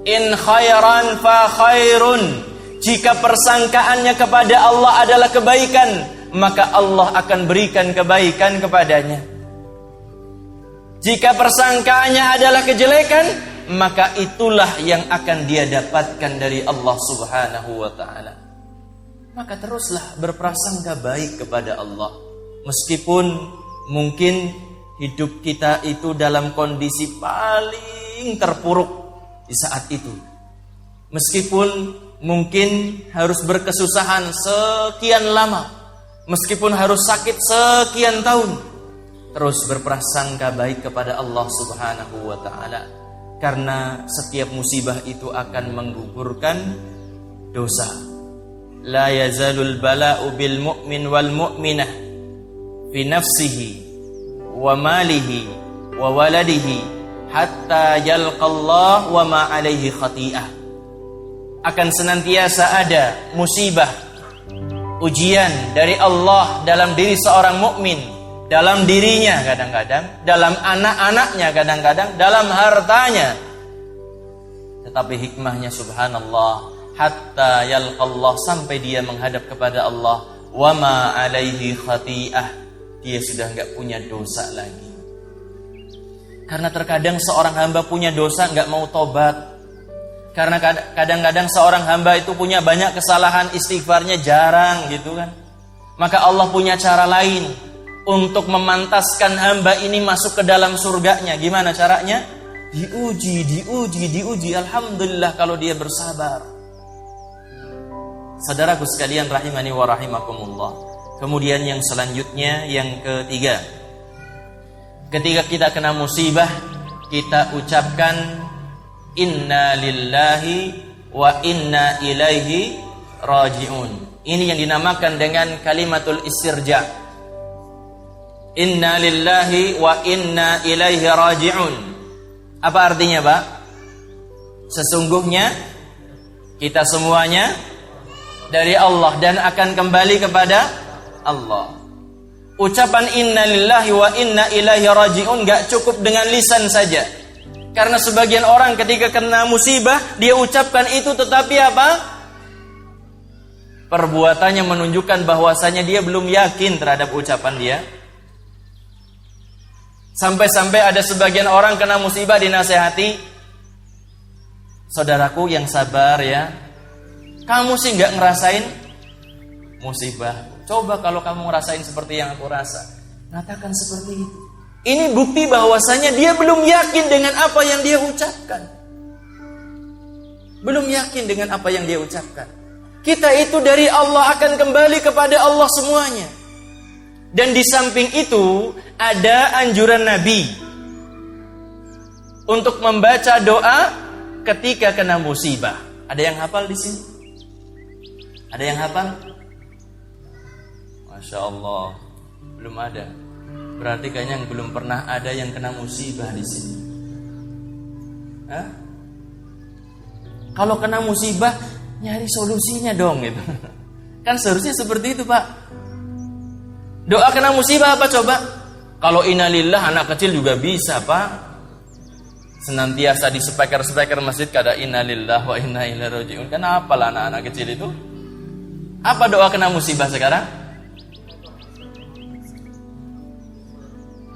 Speaker 2: In khairan fa khairun. Jika persangkaannya kepada Allah adalah kebaikan, maka Allah akan berikan kebaikan kepadanya. Jika persangkaannya adalah kejelekan, maka itulah yang akan dia dapatkan dari Allah Subhanahu wa ta'ala. Maka teruslah berprasangka baik kepada Allah. Meskipun mungkin hidup kita itu dalam kondisi paling terpuruk di saat itu. Meskipun mungkin harus berkesusahan sekian lama, meskipun harus sakit sekian tahun, terus berprasangka baik kepada Allah Subhanahu wa ta'ala. Karena setiap musibah itu akan menggugurkan dosa. La yazalul bala'u bil mu'min wal mu'minah fi nafsihi wa malihi wa waladihi hatta yalqallah wa ma alaihi khati'ah. Akan senantiasa ada musibah, ujian dari Allah dalam diri seorang mukmin, dalam dirinya kadang-kadang, dalam anak-anaknya kadang-kadang, dalam hartanya. Tetapi hikmahnya subhanallah, hatta yalqallah, sampai dia menghadap kepada Allah, wa ma alaihi khati'ah, dia sudah enggak punya dosa lagi. Karena terkadang seorang hamba punya dosa enggak mau tobat. Karena kadang-kadang seorang hamba itu punya banyak kesalahan, istighfarnya jarang gitu kan. Maka Allah punya cara lain untuk memantaskan hamba ini masuk ke dalam surganya. Gimana caranya? Diuji. Alhamdulillah kalau dia bersabar. Saudaraku sekalian rahimani wa rahimakumullah. Kemudian yang selanjutnya, yang ketiga, ketika kita kena musibah, kita ucapkan inna lillahi wa inna ilaihi raji'un. Ini yang dinamakan dengan kalimatul istirja. Inna lillahi wa inna ilaihi raji'un. Apa artinya, Pak? Sesungguhnya kita semuanya dari Allah dan akan kembali kepada Allah. Ucapan inna lillahi wa inna ilaihi raji'un gak cukup dengan lisan saja. Karena sebagian orang ketika kena musibah, dia ucapkan itu, tetapi apa? Perbuatannya menunjukkan bahwasanya dia belum yakin terhadap ucapan dia. Sampai-sampai ada sebagian orang kena musibah dinasehati, saudaraku yang sabar ya, kamu sih gak ngerasain musibah. Coba kalau kamu ngerasain seperti yang aku rasa. Katakan seperti itu. Ini bukti bahwasanya dia belum yakin dengan apa yang dia ucapkan. Belum yakin dengan apa yang dia ucapkan. Kita itu dari Allah akan kembali kepada Allah semuanya. Dan di samping itu ada anjuran Nabi untuk membaca doa ketika kena musibah. Ada yang hafal di sini? Ada yang hafal? Masya Allah, belum ada. Berarti kayaknya belum pernah ada yang kena musibah di sini. Hah? Kalau kena musibah, nyari solusinya dong gitu. Kan seharusnya seperti itu, Pak. Doa kena musibah apa coba? Kalau innalillah anak kecil juga bisa, Pak. Senantiasa di speaker masjid kada innalillah wa inna ilaihi rajiun. Kenapa lah anak-anak kecil itu? Apa doa kena musibah sekarang?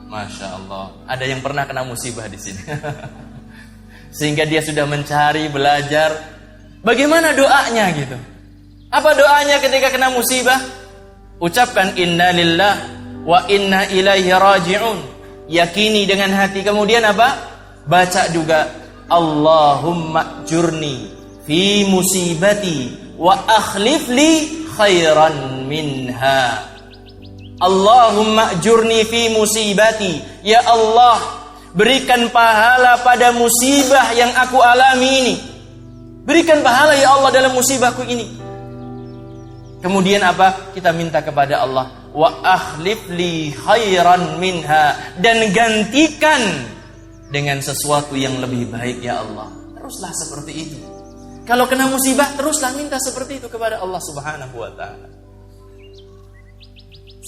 Speaker 2: Masya Allah. Ada yang pernah kena musibah di sini. Sehingga dia sudah mencari, belajar. Bagaimana doanya gitu? Apa doanya ketika kena musibah? Ucapkan innalillah wa inna ilaihi raji'un. Yakini dengan hati. Kemudian apa? Baca juga Allahumma jurni fi musibati wa akhlif li khairan minha. Allahumma jurni fi musibati. Ya Allah, berikan pahala pada musibah yang aku alami ini. Berikan pahala ya Allah dalam musibahku ini. Kemudian apa? Kita minta kepada Allah, wa akhlif li khairan minha, dan gantikan dengan sesuatu yang lebih baik ya Allah. Teruslah seperti itu. Kalau kena musibah, teruslah minta seperti itu kepada Allah Subhanahu wa taala.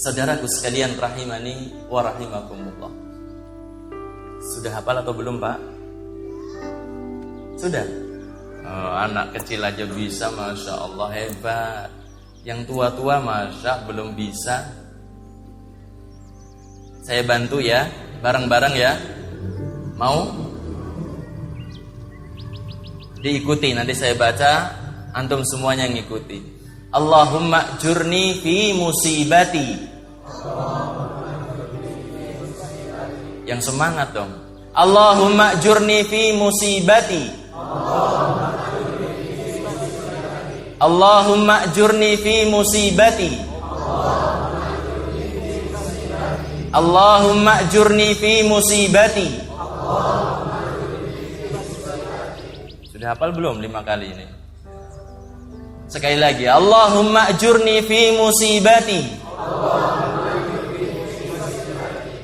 Speaker 2: Saudaraku sekalian rahimani wa rahimakumullah. Sudah hafal atau belum, Pak? Sudah? Anak kecil aja bisa, Masya Allah, hebat. Yang tua-tua Masya belum bisa. Saya bantu ya, bareng-bareng ya. Mau? Diikuti, nanti saya baca, antum semuanya ngikuti. Allahumma jurni fi musibati. Yang semangat dong. Allahumma jurni fi musibati. Allahumma jurni fi musibati. Allahumma jurni fi musibati. Sudah hafal belum 5 kali ini? Sekali lagi, Allahumma jurni fi musibati.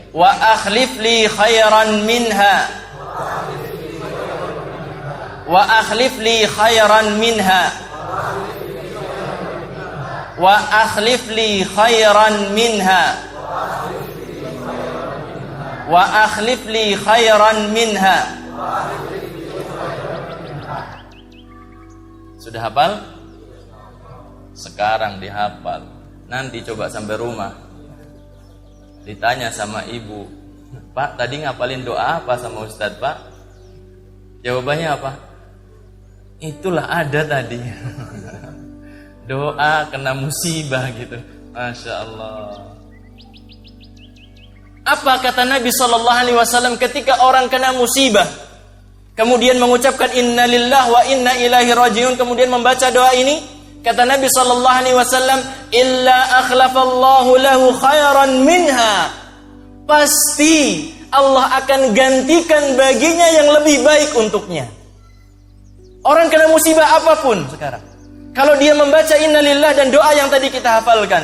Speaker 2: Wa akhlif li khairan minha. Wa akhlif li khairan minha. Wa akhlif li khairan minha. Wa akhlif li khairan minha. Sudah hafal? Sekarang dihafal. Nanti coba sampai rumah, ditanya sama ibu, Pak, tadi ngapalin doa apa sama Ustadz, Pak? Jawabannya apa? Itulah ada tadi. Doa kena musibah gitu. Masya Allah. Apa kata Nabi SAW ketika orang kena musibah, kemudian mengucapkan innalillah wa inna ilaihi rajiun, kemudian membaca doa ini? Kata Nabi SAW, illa akhlafallahu lahu khairan minha. Pasti Allah akan gantikan baginya yang lebih baik untuknya. Orang kena musibah apapun sekarang, kalau dia membaca innalillah dan doa yang tadi kita hafalkan,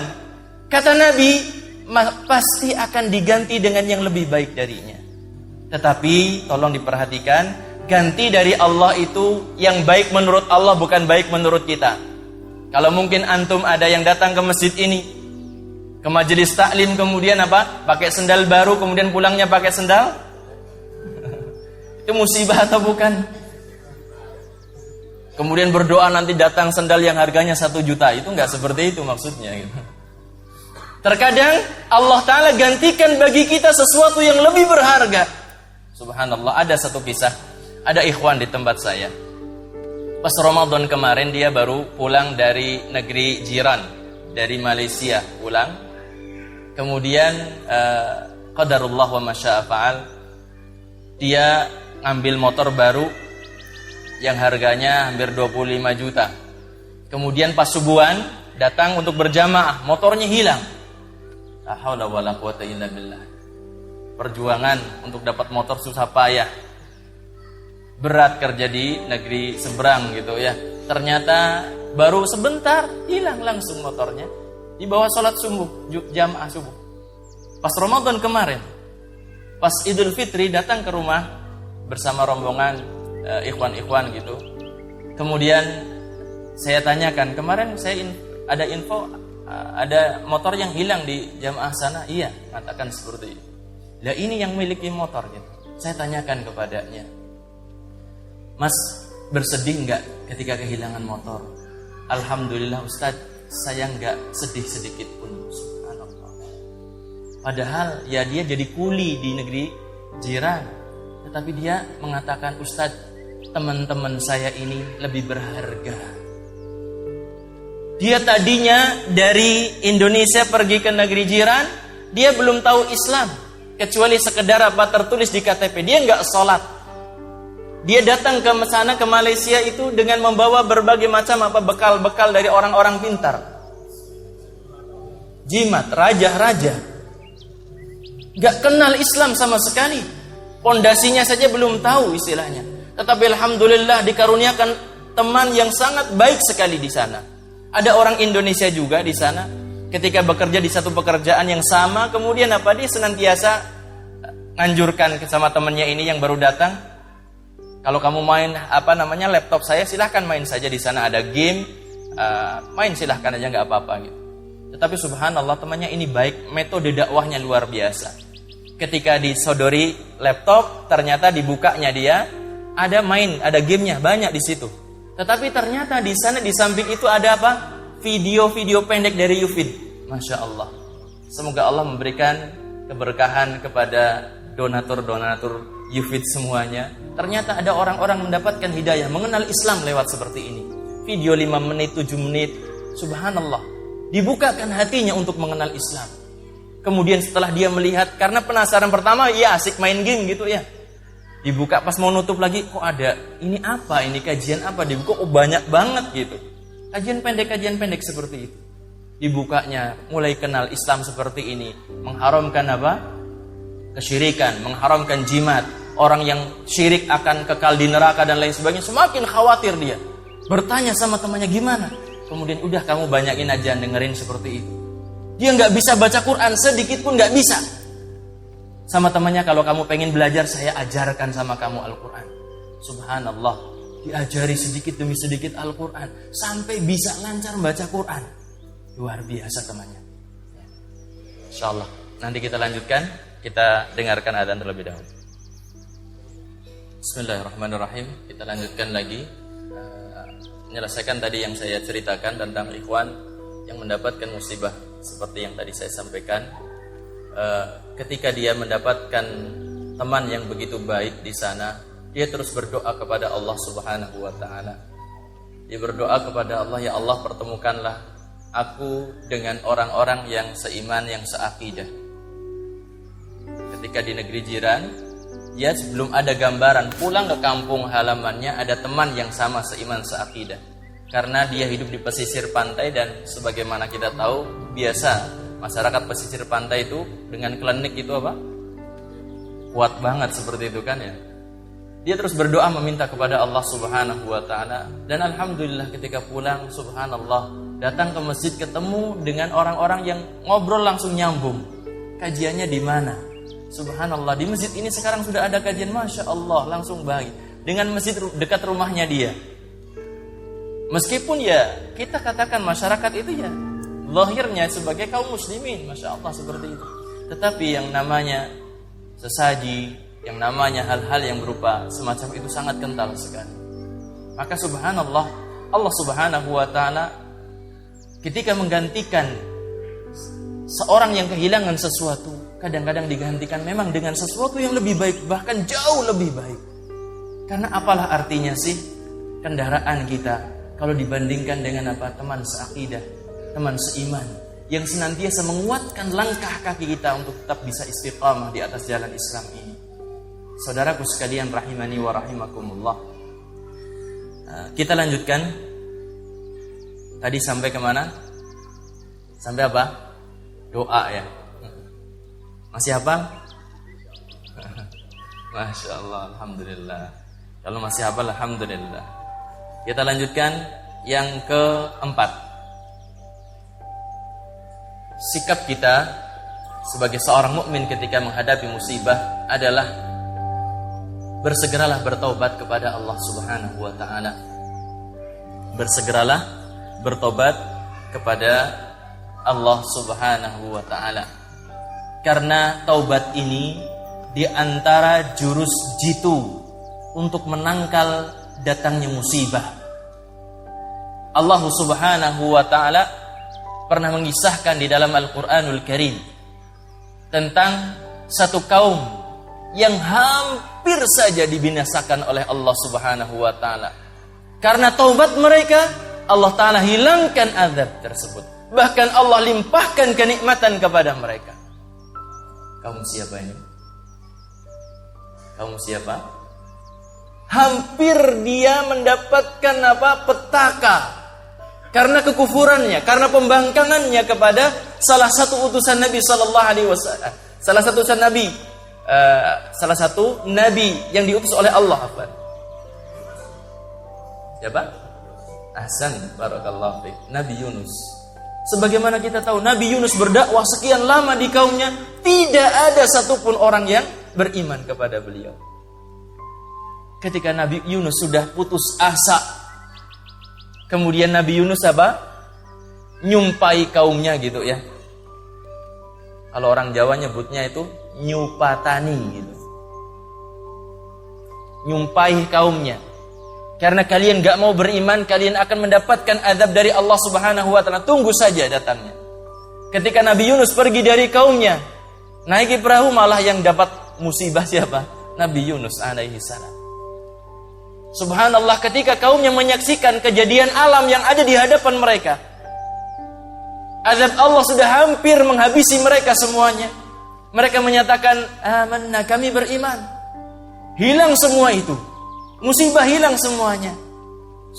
Speaker 2: kata Nabi, pasti akan diganti dengan yang lebih baik darinya. Tetapi tolong diperhatikan, ganti dari Allah itu yang baik menurut Allah, bukan baik menurut kita. Kalau mungkin antum ada yang datang ke masjid ini, ke majelis taklim, kemudian apa? Pakai sendal baru, kemudian pulangnya pakai sendal. Itu musibah atau bukan? Kemudian berdoa nanti datang sendal yang harganya 1 juta. Itu enggak seperti itu maksudnya gitu. Terkadang Allah Ta'ala gantikan bagi kita sesuatu yang lebih berharga. Subhanallah, ada satu kisah. Ada ikhwan di tempat saya. Pas Ramadan kemarin dia baru pulang dari negeri jiran, dari Malaysia pulang. Kemudian qadarullah wa masya'a fa'al, dia ngambil motor baru yang harganya hampir 25 juta. Kemudian pas subuhan datang untuk berjamaah, motornya hilang. La haula wala quwata illa billah. Perjuangan untuk dapat motor susah payah. Berat kerja di negeri seberang gitu ya. Ternyata baru sebentar hilang langsung motornya. Di bawah sholat subuh, jamaah subuh. Pas Ramadan kemarin, pas Idul Fitri datang ke rumah bersama rombongan ikhwan-ikhwan gitu. Kemudian saya tanyakan, kemarin saya ada info ada motor yang hilang di jamaah sana. Iya, katakan seperti itu. Lah ini yang memiliki motor gitu. Saya tanyakan kepadanya, Mas, bersedih enggak ketika kehilangan motor? Alhamdulillah Ustaz, saya enggak sedih sedikit pun. Subhanallah. Padahal ya dia jadi kuli di negeri jiran, tetapi dia mengatakan, Ustaz, teman-teman saya ini lebih berharga. Dia tadinya dari Indonesia pergi ke negeri jiran, dia belum tahu Islam, kecuali sekedar apa tertulis di KTP. Dia nggak sholat. Dia datang ke sana, ke Malaysia itu dengan membawa berbagai macam apa bekal-bekal dari orang-orang pintar. Jimat, raja-raja. Nggak kenal Islam sama sekali. Pondasinya saja belum tahu istilahnya. Tetapi alhamdulillah dikaruniakan teman yang sangat baik sekali di sana. Ada orang Indonesia juga di sana. Ketika bekerja di satu pekerjaan yang sama, kemudian apa, dia senantiasa nganjurkan sama temannya ini yang baru datang, kalau kamu main laptop saya, silahkan main saja di sana, ada game, main silahkan aja, nggak apa-apa gitu. Tetapi subhanallah temannya ini baik, metode dakwahnya luar biasa. Ketika disodori laptop, ternyata dibukanya dia ada main, ada gamenya banyak di situ. Tetapi ternyata di sana di samping itu ada apa? Video-video pendek dari Yufid. Masya Allah. Semoga Allah memberikan keberkahan kepada donatur-donatur Yufid semuanya. Ternyata ada orang-orang mendapatkan hidayah, mengenal Islam lewat seperti ini. Video 5 menit, 7 menit. Subhanallah. Dibukakan hatinya untuk mengenal Islam. Kemudian setelah dia melihat, karena penasaran pertama, ya asik main game gitu ya. Dibuka pas mau nutup lagi, kok ada, ini apa, ini kajian apa, dibuka, oh banyak banget gitu. Kajian pendek seperti itu. Dibukanya, mulai kenal Islam seperti ini. Mengharamkan apa? Kesyirikan, mengharamkan jimat. Orang yang syirik akan kekal di neraka dan lain sebagainya. Semakin khawatir dia. Bertanya sama temannya, gimana? Kemudian udah kamu banyakin aja dengerin seperti itu. Dia nggak bisa baca Quran, sedikit pun nggak bisa. Sama temannya, kalau kamu pengen belajar, saya ajarkan sama kamu Al-Quran. Subhanallah, diajari sedikit demi sedikit Al-Quran, sampai bisa lancar membaca Quran. Luar biasa temannya. InsyaAllah, nanti kita lanjutkan, kita dengarkan adzan terlebih dahulu. Bismillahirrahmanirrahim. Kita lanjutkan lagi, menyelesaikan tadi yang saya ceritakan tentang ikhwan yang mendapatkan musibah seperti yang tadi saya sampaikan. Ketika dia mendapatkan teman yang begitu baik di sana, dia terus berdoa kepada Allah Subhanahu wa taala. Dia berdoa kepada Allah, ya Allah, pertemukanlah aku dengan orang-orang yang seiman, yang seakidah. Ketika di negeri jiran, ya sebelum ada gambaran pulang ke kampung halamannya ada teman yang sama seiman, seakidah. Karena dia hidup di pesisir pantai dan sebagaimana kita tahu biasa masyarakat pesisir pantai itu dengan klinik itu apa? Kuat banget seperti itu kan ya. Dia terus berdoa meminta kepada Allah Subhanahu wa taala, dan alhamdulillah ketika pulang, subhanallah, datang ke masjid ketemu dengan orang-orang yang ngobrol langsung nyambung. Kajiannya di mana? Subhanallah, di masjid ini sekarang sudah ada kajian, Masya Allah, langsung baik. Dengan masjid dekat rumahnya dia. Meskipun ya kita katakan masyarakat itu ya lahirnya sebagai kaum muslimin, Masya Allah seperti itu. Tetapi yang namanya sesaji, yang namanya hal-hal yang berupa semacam itu sangat kental sekali. Maka subhanallah, Allah Subhanahu wa ta'ala ketika menggantikan seorang yang kehilangan sesuatu, kadang-kadang digantikan memang dengan sesuatu yang lebih baik, bahkan jauh lebih baik. Karena apalah artinya sih kendaraan kita kalau dibandingkan dengan apa? Teman seakidah, teman seiman yang senantiasa menguatkan langkah kaki kita untuk tetap bisa istiqamah di atas jalan Islam ini. Saudaraku sekalian rahimani wa rahimakumullah. Kita lanjutkan. Tadi sampai kemana? Sampai apa? Doa ya. Masih apa? Masya Allah, alhamdulillah. Kalau masih hafal, alhamdulillah. Kita lanjutkan yang keempat. Sikap kita sebagai seorang mukmin ketika menghadapi musibah adalah bersegeralah bertaubat kepada Allah Subhanahu wa taala. bersegeralah bertobat kepada Allah Subhanahu wa ta'ala. Karena taubat ini di antara jurus jitu untuk menangkal datangnya musibah. Allah Subhanahu wa ta'ala pernah mengisahkan di dalam Al-Quranul Karim tentang satu kaum yang hampir saja dibinasakan oleh Allah Subhanahu wa ta'ala. Karena taubat mereka, Allah Ta'ala hilangkan azab tersebut. Bahkan Allah limpahkan kenikmatan kepada mereka. Kamu siapa ini? Kamu siapa? Hampir dia mendapatkan petaka karena kekufurannya, karena pembangkangannya kepada salah satu utusan Nabi sallallahu alaihi wasallam. Salah satu nabi yang diutus oleh Allah. Siapa? Ahsan, barakallahu fiik. Nabi Yunus. Sebagaimana kita tahu, Nabi Yunus berdakwah sekian lama di kaumnya, tidak ada satupun orang yang beriman kepada beliau. Ketika Nabi Yunus sudah putus asa, kemudian Nabi Yunus nyumpai kaumnya gitu ya. Kalau orang Jawa nyebutnya itu nyupatani gitu. Nyumpai kaumnya. Karena kalian gak mau beriman, kalian akan mendapatkan azab dari Allah Subhanahu wa ta'ala. Tunggu saja datangnya. Ketika Nabi Yunus pergi dari kaumnya, naiki perahu, malah yang dapat musibah siapa? Nabi Yunus alaihi salam. Subhanallah, ketika kaumnya menyaksikan kejadian alam yang ada di hadapan mereka, azab Allah sudah hampir menghabisi mereka semuanya. Mereka menyatakan, amanna, kami beriman. Hilang semua itu. Musibah hilang semuanya.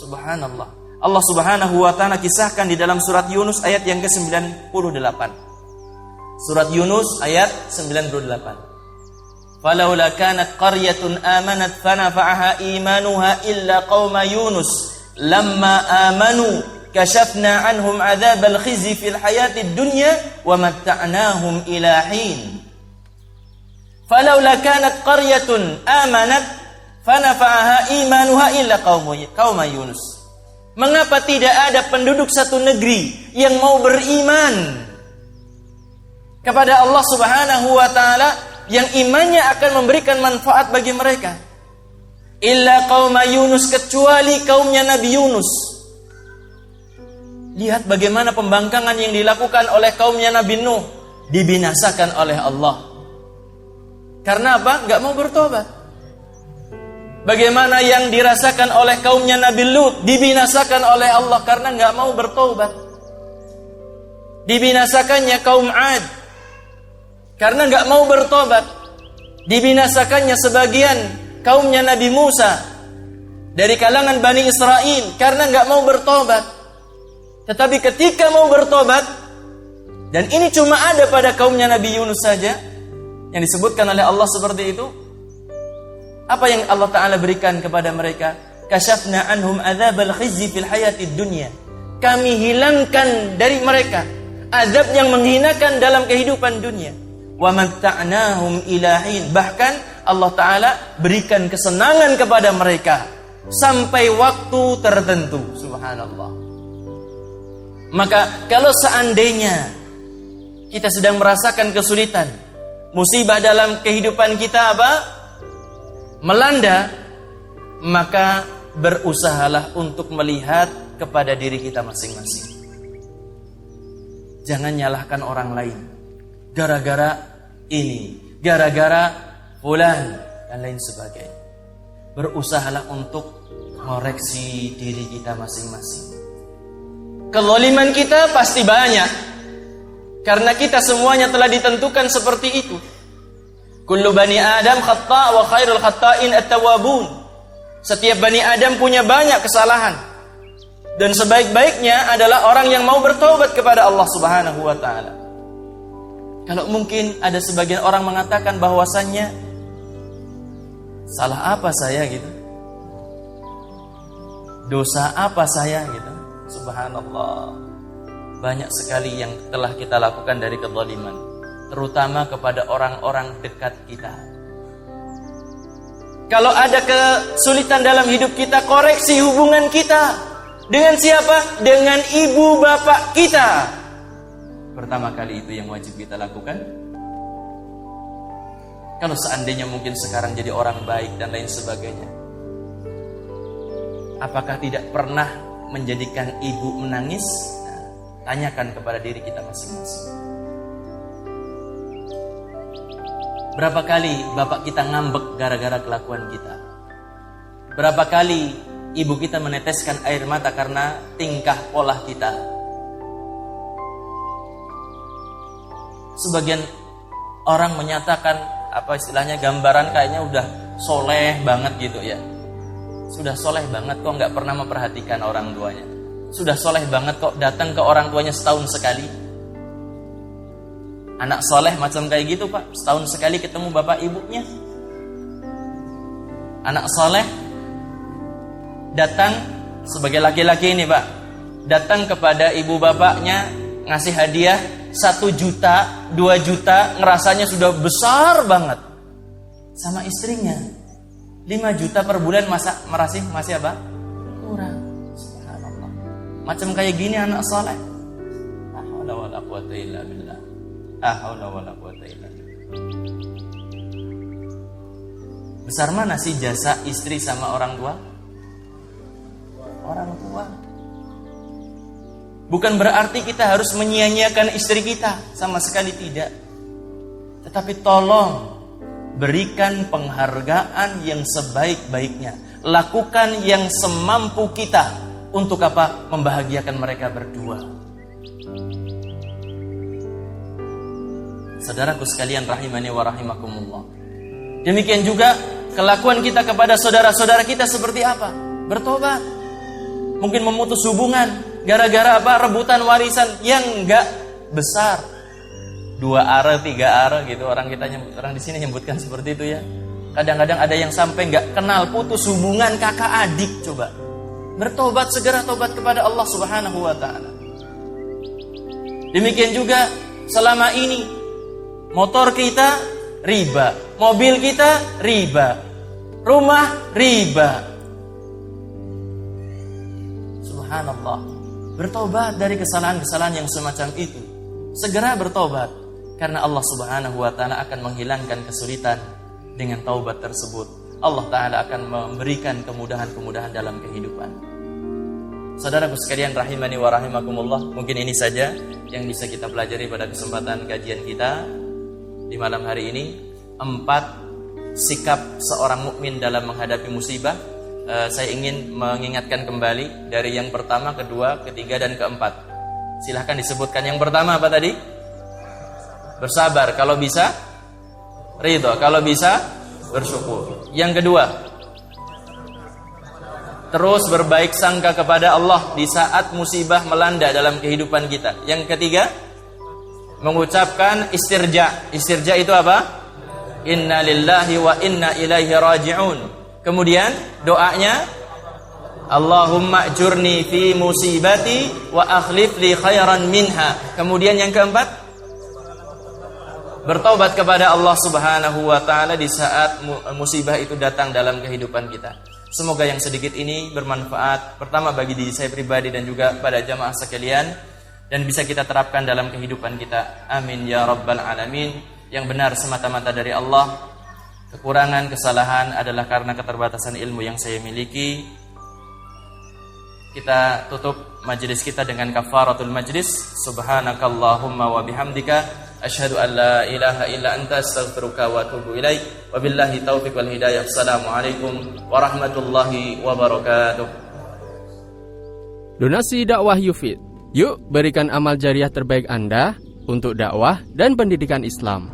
Speaker 2: Subhanallah. Allah Subhanahu wa ta'ala kisahkan di dalam surat Yunus ayat yang ke-98. Surat Yunus ayat 98. Falaula kanat qaryatun amanat fanafa'aha imanuha illa qauma Yunus lamma amanu kashafna anhum adzabal khizi fil hayatid dunya wa matta'nahum ila hin. Falaula kanat qaryatun amanat fanafa'aha imanuha illa qauma Yunus. Mengapa tidak ada penduduk satu negeri yang mau beriman kepada Allah Subhanahu wa ta'ala, yang imannya akan memberikan manfaat bagi mereka? Illa qauma Yunus, kecuali kaumnya Nabi Yunus. Lihat bagaimana pembangkangan yang dilakukan oleh kaumnya Nabi Nuh, dibinasakan oleh Allah. Karena apa? Gak mau bertobat. Bagaimana yang dirasakan oleh kaumnya Nabi Lut, dibinasakan oleh Allah karena nggak mau bertobat. Dibinasakannya kaum Ad karena nggak mau bertobat. Dibinasakannya sebagian kaumnya Nabi Musa dari kalangan Bani Israel karena nggak mau bertobat. Tetapi ketika mau bertobat, dan ini cuma ada pada kaumnya Nabi Yunus saja yang disebutkan oleh Allah seperti itu. Apa yang Allah Ta'ala berikan kepada mereka? Kasyafna anhum adzabal khizyi fil hayatid dunya. Kami hilangkan dari mereka azab yang menghinakan dalam kehidupan dunia. Wa matta'nahum ila hin. Bahkan Allah Ta'ala berikan kesenangan kepada mereka sampai waktu tertentu. Subhanallah. Maka kalau seandainya kita sedang merasakan kesulitan, musibah dalam kehidupan kita melanda, maka berusahalah untuk melihat kepada diri kita masing-masing. Jangan nyalahkan orang lain. Gara-gara ini, gara-gara fulan, dan lain sebagainya. Berusahalah untuk koreksi diri kita masing-masing. Kezaliman kita pasti banyak, karena kita semuanya telah ditentukan seperti itu. Kullu bani Adam khata' wa khairul khata'in at-tawwabun. Setiap bani Adam punya banyak kesalahan, dan sebaik-baiknya adalah orang yang mau bertaubat kepada Allah Subhanahu wa ta'ala. Kalau mungkin ada sebagian orang mengatakan bahwasannya, salah apa saya gitu? Dosa apa saya gitu? Subhanallah. Banyak sekali yang telah kita lakukan dari kezaliman, terutama kepada orang-orang dekat kita. Kalau ada kesulitan dalam hidup kita, koreksi hubungan kita. Dengan siapa? Dengan ibu bapak kita. Pertama kali itu yang wajib kita lakukan. Kalau seandainya mungkin sekarang jadi orang baik dan lain sebagainya, apakah tidak pernah menjadikan ibu menangis? Nah, tanyakan kepada diri kita masing-masing. Berapa kali bapak kita ngambek gara-gara kelakuan kita? Berapa kali ibu kita meneteskan air mata karena tingkah pola kita? Sebagian orang menyatakan, apa istilahnya, gambaran kayaknya udah soleh banget gitu ya. Sudah soleh banget kok nggak pernah memperhatikan orang tuanya. Sudah soleh banget kok datang ke orang tuanya setahun sekali. Anak soleh macam kayak gitu Pak, setahun sekali ketemu bapak ibunya. Anak soleh datang sebagai laki-laki ini Pak, datang kepada ibu bapaknya ngasih hadiah 1 juta, 2 juta, ngerasanya sudah besar banget. Sama istrinya 5 juta per bulan masih apa? Kurang. Subhanallah. Macam kayak gini anak soleh. La haula wala quwata illa billah. La haula wala quwata illa billah. Besar mana sih jasa istri sama orang tua? Orang tua. Bukan berarti kita harus menyia-nyiakan istri kita, sama sekali tidak. Tetapi tolong berikan penghargaan yang sebaik-baiknya. Lakukan yang semampu kita. Untuk apa? Membahagiakan mereka berdua. Saudaraku sekalian rahimani wa rahimakumullah. Demikian juga kelakuan kita kepada saudara-saudara kita seperti apa? Bertobat. Mungkin memutus hubungan gara-gara apa? Rebutan warisan yang enggak besar. 2 are, 3 are gitu, orang di sini nyebutkan seperti itu ya. Kadang-kadang ada yang sampai enggak kenal, putus hubungan kakak adik. Coba bertobat, segera tobat kepada Allah Subhanahu wa taala. Demikian juga selama ini motor kita riba, mobil kita riba, rumah riba. Subhanallah. Bertobat dari kesalahan-kesalahan yang semacam itu. Segera bertobat, karena Allah Subhanahu wa taala akan menghilangkan kesulitan dengan taubat tersebut. Allah taala akan memberikan kemudahan-kemudahan dalam kehidupan. Saudaraku sekalian rahimani wa rahimakumullah, mungkin ini saja yang bisa kita pelajari pada kesempatan kajian kita di malam hari ini. 4 sikap seorang mukmin dalam menghadapi musibah. Saya ingin mengingatkan kembali dari yang pertama, kedua, ketiga, dan keempat. Silahkan disebutkan. Yang pertama apa tadi? Bersabar. Kalau bisa ridho. Kalau bisa bersyukur. Yang kedua, terus berbaik sangka kepada Allah di saat musibah melanda dalam kehidupan kita. Yang ketiga, mengucapkan istirja. Istirja itu apa? Inna lillahi wa inna ilaihi raji'un. Kemudian doanya, Allahumma ajurni fi musibati wa akhlif li khairan minha. Kemudian yang keempat, bertobat kepada Allah Subhanahu wa taala di saat musibah itu datang dalam kehidupan kita. Semoga yang sedikit ini bermanfaat, pertama bagi diri saya pribadi dan juga pada jamaah sekalian, dan bisa kita terapkan dalam kehidupan kita. Amin ya rabbal alamin. Yang benar semata-mata dari Allah. Kekurangan, kesalahan adalah karena keterbatasan ilmu yang saya miliki. Kita tutup majelis kita dengan kafaratul majlis. Subhanakallahumma wa bihamdika asyhadu an la ilaha illa anta astaghfiruka wa atubu ilaik. Wabillahi taufiq wal hidayah. Assalamualaikum warahmatullahi wabarakatuh.
Speaker 1: Donasi dakwah Yufid. Yuk berikan amal jariah terbaik Anda untuk dakwah dan pendidikan Islam.